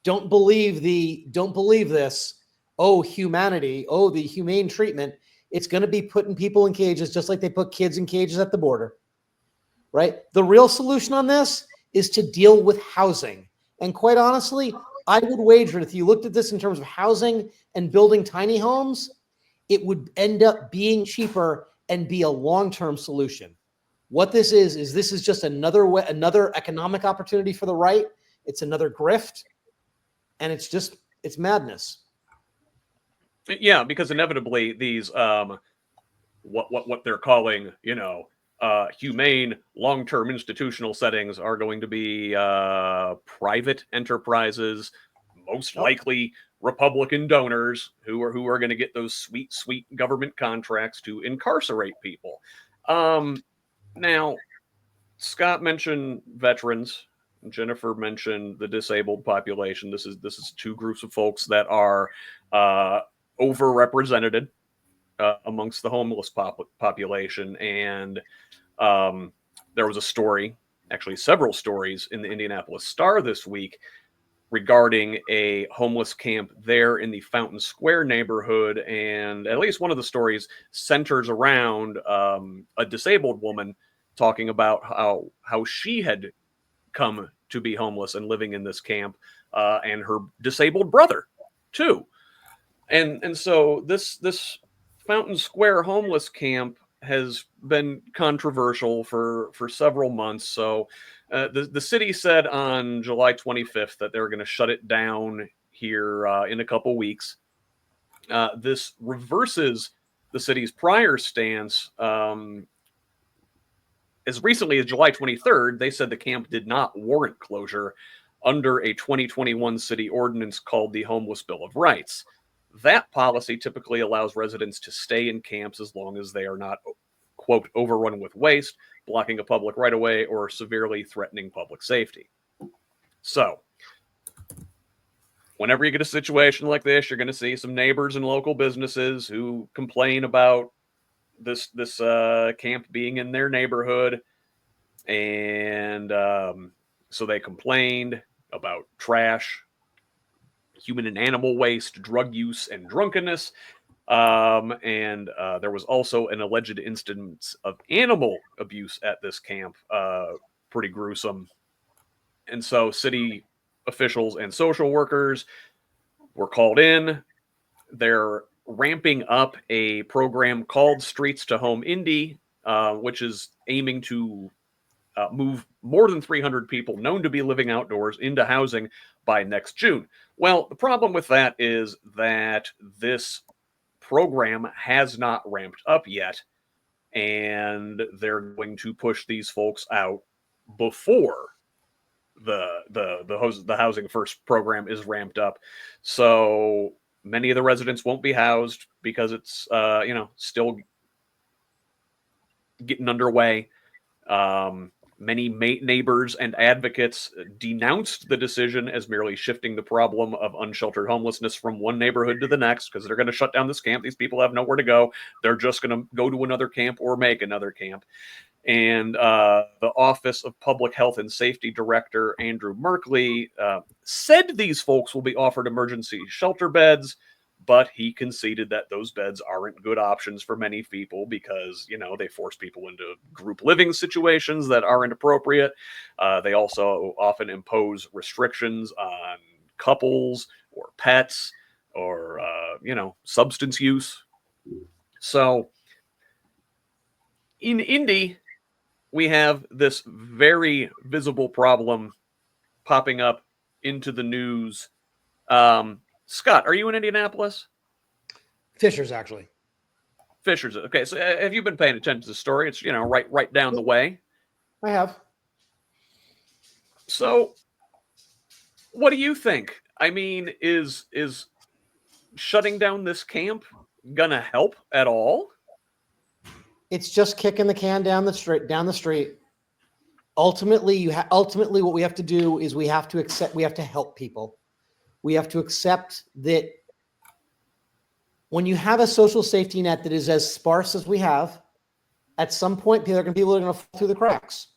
Don't believe this. Oh, humanity. Oh, the humane treatment. It's going to be putting people in cages just like they put kids in cages at the border, right? The real solution on this is to deal with housing. And quite honestly, I would wager if you looked at this in terms of housing and building tiny homes, it would end up being cheaper and be a long-term solution. What this is this is just another economic opportunity for the right. It's another grift, and it's madness. Yeah, because inevitably these what they're calling, humane long-term institutional settings are going to be private enterprises, most likely Republican donors who are going to get those sweet government contracts to incarcerate people. Now, Scott mentioned veterans. Jennifer mentioned the disabled population. This is two groups of folks that are overrepresented amongst the homeless population. And there was a story, actually several stories, in the Indianapolis Star this week regarding a homeless camp there in the Fountain Square neighborhood. And at least one of the stories centers around a disabled woman talking about how she had come to be homeless and living in this camp, and her disabled brother too. And so this Fountain Square homeless camp has been controversial for several months. So the city said on July 25th that they're going to shut it down here in a couple weeks. This reverses the city's prior stance. As recently as July 23rd, they said the camp did not warrant closure under a 2021 city ordinance called the Homeless Bill of Rights. That policy typically allows residents to stay in camps as long as they are not, quote, overrun with waste, blocking a public right-of-way, or severely threatening public safety. So, whenever you get a situation like this, you're going to see some neighbors and local businesses who complain about this camp being in their neighborhood, and so they complained about trash, human and animal waste, drug use, and drunkenness. And there was also an alleged instance of animal abuse at this camp, pretty gruesome. And so city officials and social workers were called in. They're ramping up a program called Streets to Home Indy, which is aiming to move more than 300 people known to be living outdoors into housing by next June. Well, the problem with that is that this program has not ramped up yet, and they're going to push these folks out before the Housing First program is ramped up. So many of the residents won't be housed because it's still getting underway. Many neighbors and advocates denounced the decision as merely shifting the problem of unsheltered homelessness from one neighborhood to the next, because they're going to shut down this camp. These people have nowhere to go. They're just going to go to another camp or make another camp. And the Office of Public Health and Safety Director Andrew Merkley said these folks will be offered emergency shelter beds, but he conceded that those beds aren't good options for many people because, they force people into group living situations that aren't appropriate. They also often impose restrictions on couples or pets or, substance use. So in Indy, we have this very visible problem popping up into the news. Scott, are you in Indianapolis? Fishers, actually. Fishers. Okay, so have you been paying attention to the story? It's right down the way. I have. So, what do you think? I mean, is shutting down this camp gonna help at all? It's just kicking the can down the street. Ultimately, what we have to do is we have to help people. We have to accept that when you have a social safety net that is as sparse as we have, at some point, there are going to be people that are going to fall through the cracks.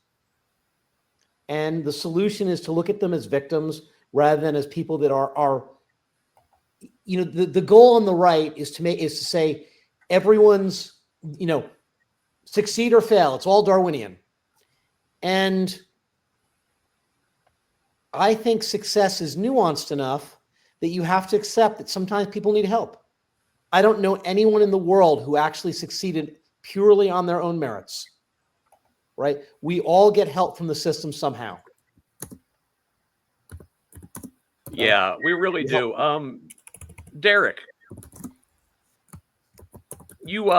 And the solution is to look at them as victims rather than as people that are the goal on the right is to say everyone's, succeed or fail. It's all Darwinian. And I think success is nuanced enough that you have to accept that sometimes people need help. I don't know anyone in the world who actually succeeded purely on their own merits, right? We all get help from the system somehow. Yeah, we really do. Derek, you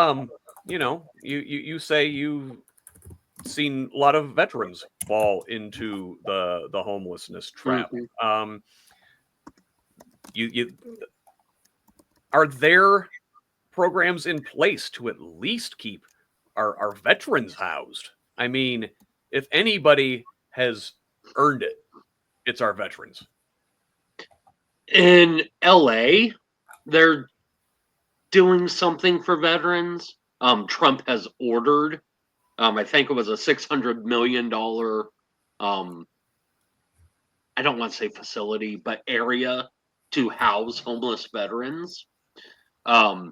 you say you've seen a lot of veterans fall into the homelessness trap. Mm-hmm. You are there programs in place to at least keep our veterans housed? I mean, if anybody has earned it, it's our veterans. In LA, they're doing something for veterans. Trump has ordered, I think it was a $600 million, I don't want to say facility, but area to house homeless veterans. But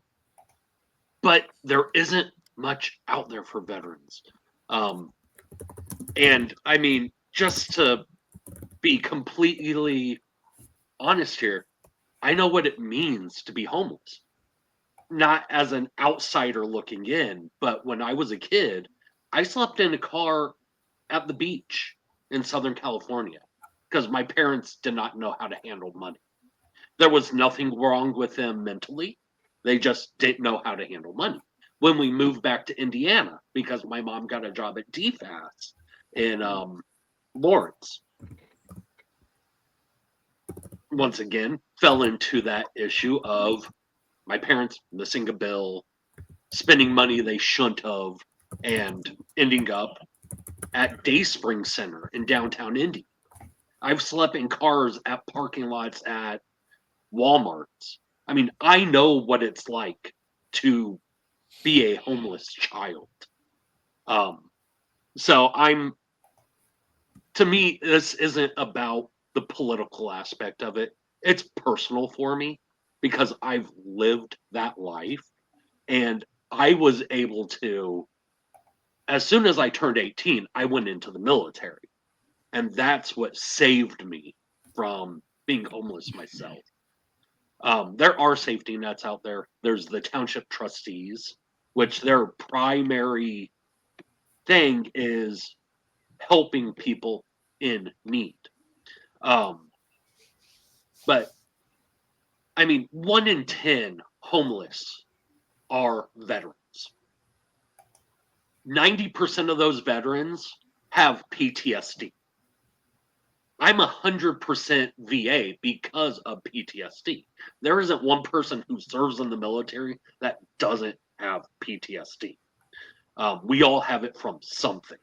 there isn't much out there for veterans. And I mean, just to be completely honest here, I know what it means to be homeless. Not as an outsider looking in, but when I was a kid, I slept in a car at the beach in Southern California because my parents did not know how to handle money. There was nothing wrong with them mentally. They just didn't know how to handle money. When we moved back to Indiana, because my mom got a job at DFAS in Lawrence, once again, fell into that issue of my parents missing a bill, spending money they shouldn't have, and ending up at Dayspring Center in downtown Indy. I've slept in cars at parking lots at Walmarts. I mean, I know what it's like to be a homeless child. So to me, this isn't about the political aspect of it. It's personal for me because I've lived that life and I was able to, as soon as I turned 18, I went into the military. And that's what saved me from being homeless myself. There are safety nets out there. There's the township trustees, which their primary thing is helping people in need. But I mean, 1 in 10 homeless are veterans. 90% of those veterans have PTSD. I'm 100% VA because of PTSD. There isn't one person who serves in the military that doesn't have PTSD. We all have it from something.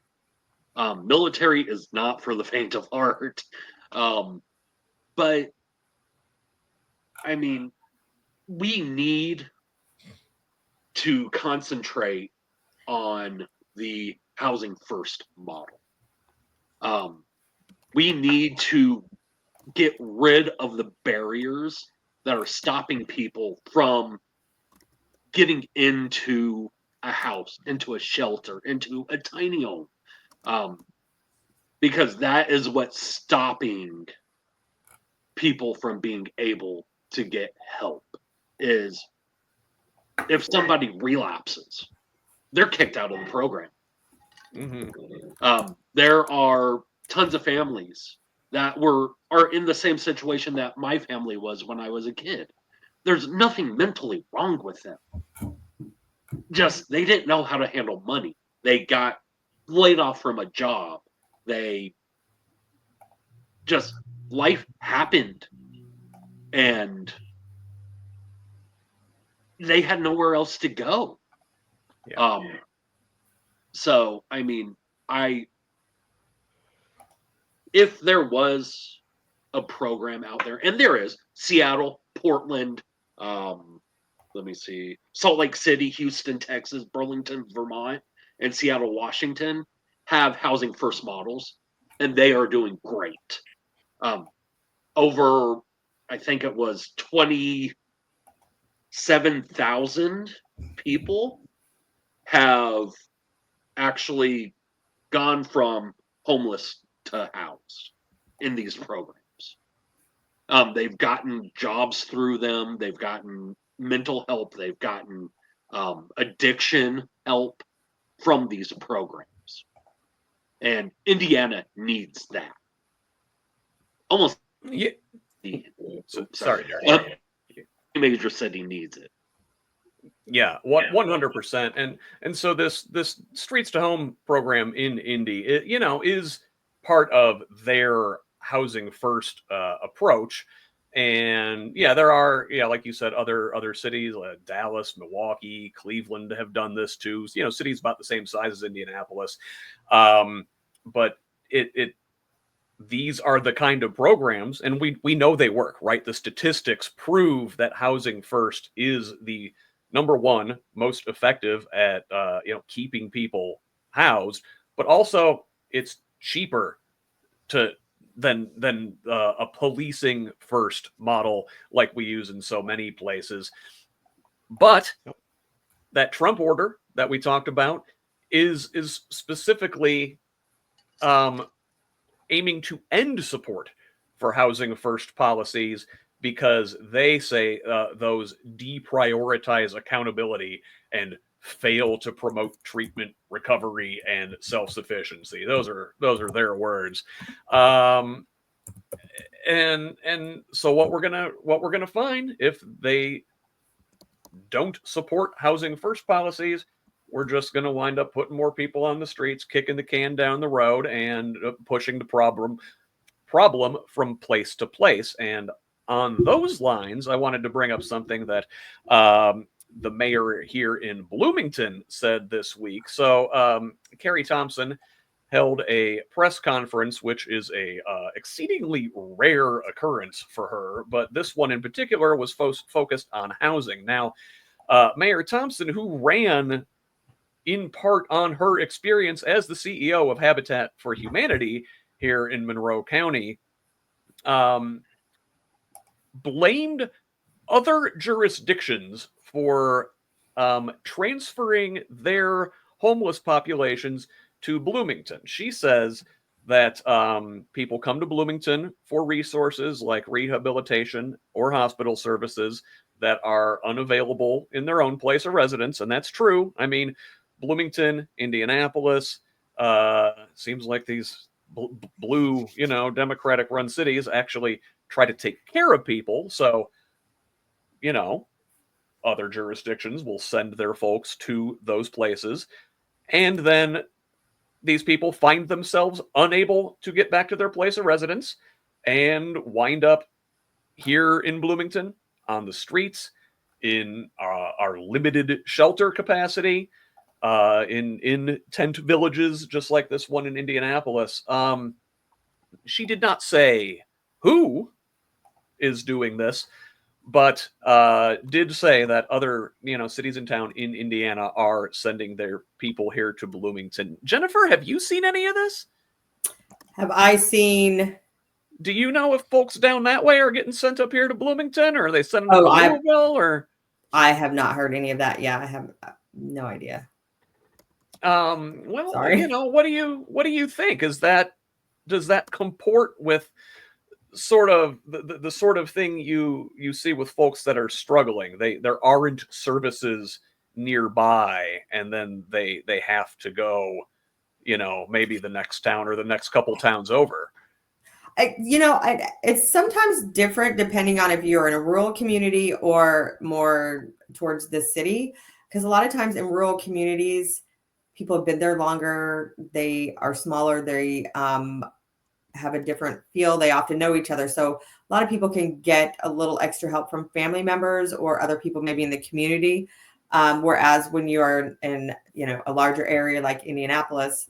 Military is not for the faint of heart. But, I mean, we need to concentrate on the housing first model. We need to get rid of the barriers that are stopping people from getting into a house, into a shelter, into a tiny home. Because that is what's stopping people from being able to get help. Is if somebody relapses, they're kicked out of the program. Mm-hmm. There are tons of families that are in the same situation that my family was when I was a kid. There's nothing mentally wrong with them. Just they didn't know how to handle money. They got laid off from a job. They just life happened and they had nowhere else to go. Yeah. So I mean, if there was a program out there, and there is, Seattle, Portland, let me see, Salt Lake City, Houston, Texas, Burlington, Vermont, and Seattle, Washington have housing first models, and they are doing great. Over, I think it was 27,000 people have actually gone from homeless to housed. in these programs. They've gotten jobs through them. They've gotten mental help. They've gotten addiction help from these programs. And Indiana needs that. Almost. Yeah. Sorry. Major city needs it. Yeah, 100%. And so this Streets to Home program in Indy, is part of their housing first approach. And yeah, there are, like you said, other cities like Dallas, Milwaukee, Cleveland have done this too. Cities about the same size as Indianapolis. But these are the kind of programs, and we know they work, right? The statistics prove that housing first is the number one most effective at keeping people housed, but also it's cheaper than a policing first model like we use in so many places. But that Trump order that we talked about is specifically aiming to end support for housing first policies because they say those deprioritize accountability and fail to promote treatment, recovery, and self-sufficiency. Those are their words. And so what we're gonna find if they don't support housing first policies, we're just going to wind up putting more people on the streets, kicking the can down the road, and pushing the problem from place to place. And on those lines, I wanted to bring up something that the mayor here in Bloomington said this week. So Carrie Thompson held a press conference, which is a exceedingly rare occurrence for her, but this one in particular was focused on housing. Now, Mayor Thompson, who ran in part on her experience as the CEO of Habitat for Humanity here in Monroe County, blamed other jurisdictions for transferring their homeless populations to Bloomington. She says that people come to Bloomington for resources like rehabilitation or hospital services that are unavailable in their own place of residence. And that's true. I mean, Bloomington, Indianapolis, seems like these blue, Democratic run cities actually try to take care of people. So, other jurisdictions will send their folks to those places. And then these people find themselves unable to get back to their place of residence and wind up here in Bloomington on the streets in our limited shelter capacity, in tent villages, just like this one in Indianapolis. She did not say who is doing this, but did say that other cities in town in Indiana are sending their people here to Bloomington. Jennifer, have you seen any of this? Have I seen? Do you know if folks down that way are getting sent up here to Bloomington, or are they sending them to Louisville? Or I have not heard any of that. Yeah, I have no idea. Well, sorry. What do you think? Does that comport with sort of the sort of thing you see with folks that are struggling? There aren't services nearby, and then they have to go, maybe the next town or the next couple towns over. It's sometimes different depending on if you're in a rural community or more towards the city, because a lot of times in rural communities, people have been there longer. They are smaller. They have a different feel. They often know each other. So a lot of people can get a little extra help from family members or other people maybe in the community. Whereas when you are in, a larger area like Indianapolis,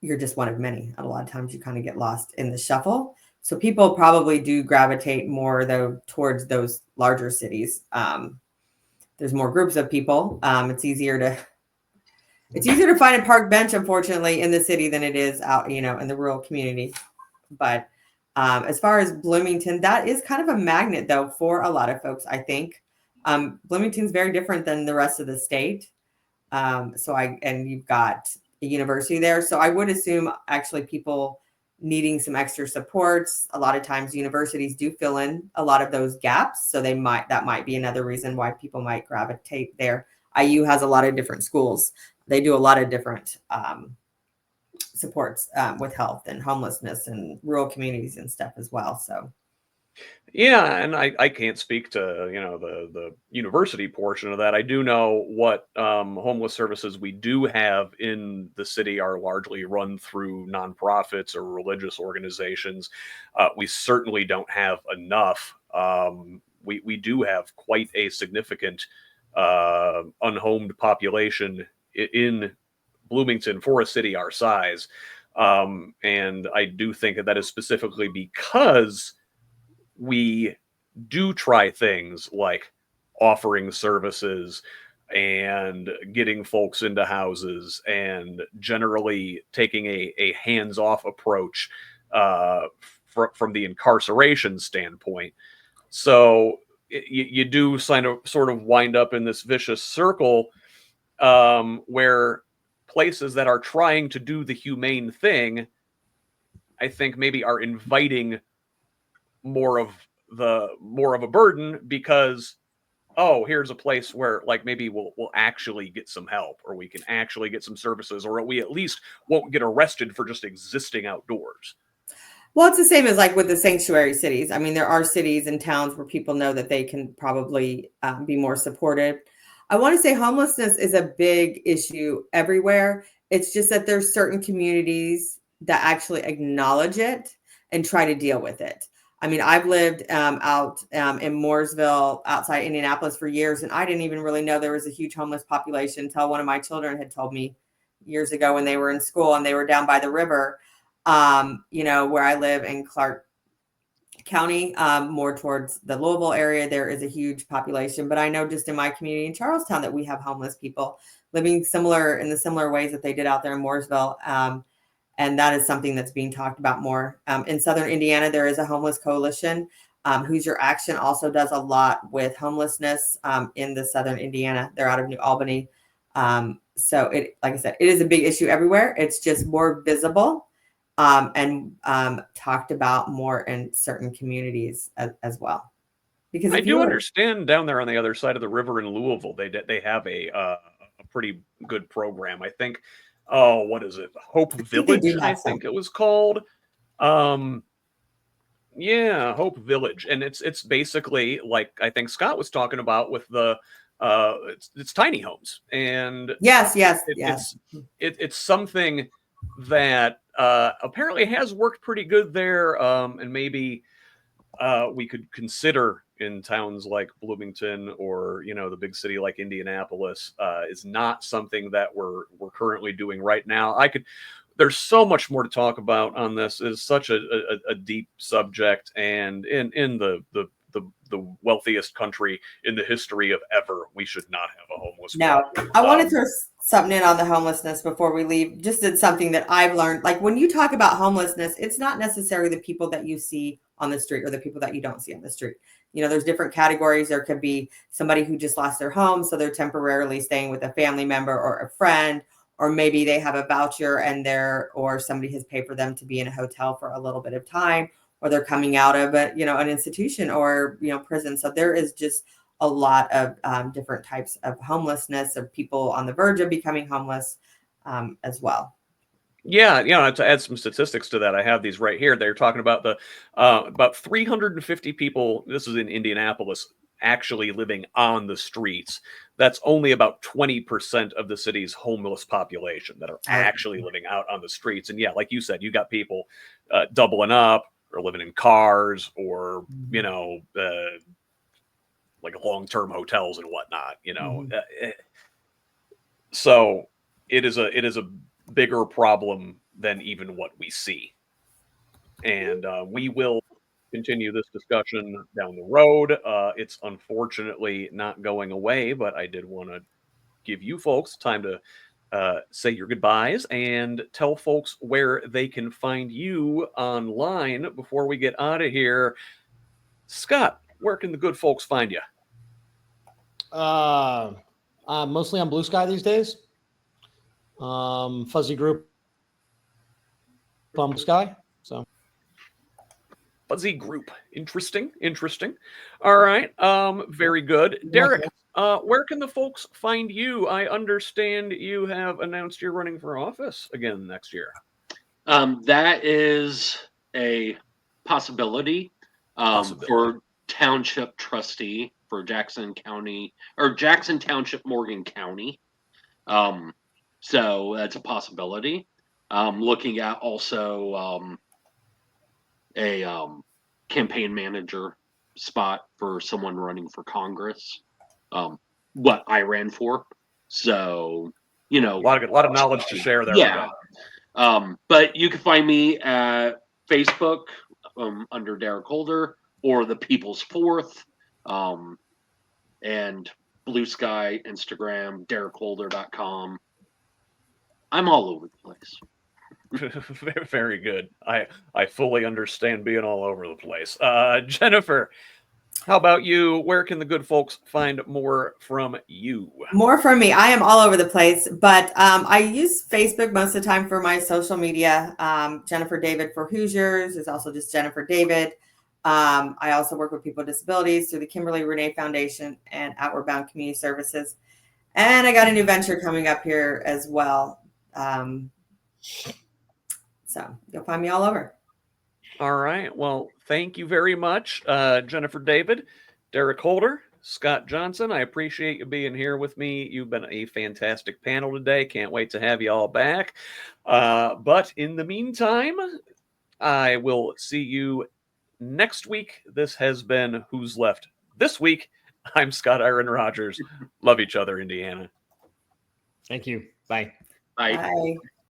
you're just one of many. And a lot of times you kind of get lost in the shuffle. So people probably do gravitate more though towards those larger cities. There's more groups of people. It's easier to find a park bench, unfortunately, in the city than it is out, in the rural community. But as far as Bloomington, that is kind of a magnet, though, for a lot of folks, I think. Bloomington's very different than the rest of the state. And you've got a university there. So I would assume actually people needing some extra supports. A lot of times universities do fill in a lot of those gaps. So that might be another reason why people might gravitate there. IU has a lot of different schools. They do a lot of different supports with health and homelessness and rural communities and stuff as well. So Yeah, and I can't speak to, the university portion of that. I do know what homeless services we do have in the city are largely run through nonprofits or religious organizations. We certainly don't have enough. We do have quite a significant unhomed population in Bloomington for a city our size. And I do think that is specifically because we do try things like offering services and getting folks into houses and generally taking a hands-off approach from the incarceration standpoint. So you do sort of wind up in this vicious circle where places that are trying to do the humane thing, I think maybe are inviting more of a burden because, oh, here's a place where like maybe we'll actually get some help, or we can actually get some services, or we at least won't get arrested for just existing outdoors. well, it's the same as like with the sanctuary cities. I mean, there are cities and towns where people know that they can probably be more supportive. I want to say homelessness is a big issue everywhere. It's just that there's certain communities that actually acknowledge it and try to deal with it. I mean, I've lived out in Mooresville outside Indianapolis for years, and I didn't even really know there was a huge homeless population until one of my children had told me years ago when they were in school and they were down by the river, where I live in Clark County, more towards the Louisville area. There is a huge population, but I know just in my community in Charlestown that we have homeless people living in the similar ways that they did out there in Mooresville. And that is something that's being talked about more. In Southern Indiana, there is a homeless coalition. Who's Your Action also does a lot with homelessness in the Southern Indiana. They're out of New Albany. So like I said, it is a big issue everywhere. It's just more visible and talked about more in certain communities as well. Because I do understand down there on the other side of the river in Louisville, they have a pretty good program. I think. Oh, what is it? Hope Village, I think it was called. Yeah, Hope Village. And it's basically like I think Scott was talking about with the it's tiny homes. And yes. It's something that apparently has worked pretty good there. And maybe we could consider in towns like Bloomington or the big city like Indianapolis is not something that we're currently doing right now. There's so much more to talk about on this. It's such a deep subject, and in the wealthiest country in the history of ever, we should not have a homeless. No, I want to throw something in on the homelessness before we leave. Just it's something that I've learned. Like when you talk about homelessness, it's not necessarily the people that you see on the street or the people that you don't see on the street. There's different categories. There could be somebody who just lost their home, so they're temporarily staying with a family member or a friend, or maybe they have a voucher or somebody has paid for them to be in a hotel for a little bit of time, or they're coming out of an institution or prison. So there is just a lot of different types of homelessness, of people on the verge of becoming homeless as well. Yeah, to add some statistics to that, I have these right here. They're talking about about 350 people. This is in Indianapolis, actually living on the streets. That's only about 20% of the city's homeless population that are actually living out on the streets. And yeah, like you said, you got people doubling up or living in cars or like long-term hotels and whatnot. So it is a bigger problem than even what we see. And we will continue this discussion down the road. It's unfortunately not going away, but I did want to give you folks time to say your goodbyes and tell folks where they can find you online before we get out of here. Scott, where can the good folks find you? Mostly on Blue Sky these days. Fuzzy Group on Blue Sky. So Fuzzy group. Interesting. All right. Very good. Derek, where can the folks find you? I understand you have announced you're running for office again next year. That is a possibility. For township trustee for Jackson County or Jackson Township, Morgan County. So that's a possibility. Looking at also a campaign manager spot for someone running for Congress. What I ran for. So, you know, A lot of knowledge to share there. Yeah. But you can find me at Facebook under Derek Holder or the People's Fourth, and Blue Sky, Instagram, DerekHolder.com. I'm all over the place. Very good. I fully understand being all over the place. Jennifer, how about you? Where can the good folks find more from you? More from me. I am all over the place, but I use Facebook most of the time for my social media. Jennifer David for Hoosiers is also just Jennifer David. I also work with people with disabilities through the Kimberly Renee Foundation and Outward Bound Community Services. And I got a new venture coming up here as well. So you'll find me all over. All right. Well, thank you very much, Jennifer David, Derek Holder, Scott Johnson. I appreciate you being here with me. You've been a fantastic panel today. Can't wait to have you all back. But in the meantime, I will see you next week. This has been Who's Left This Week. I'm Scott Iron Rogers. Love each other, Indiana. thank you. Bye. Bye. Bye.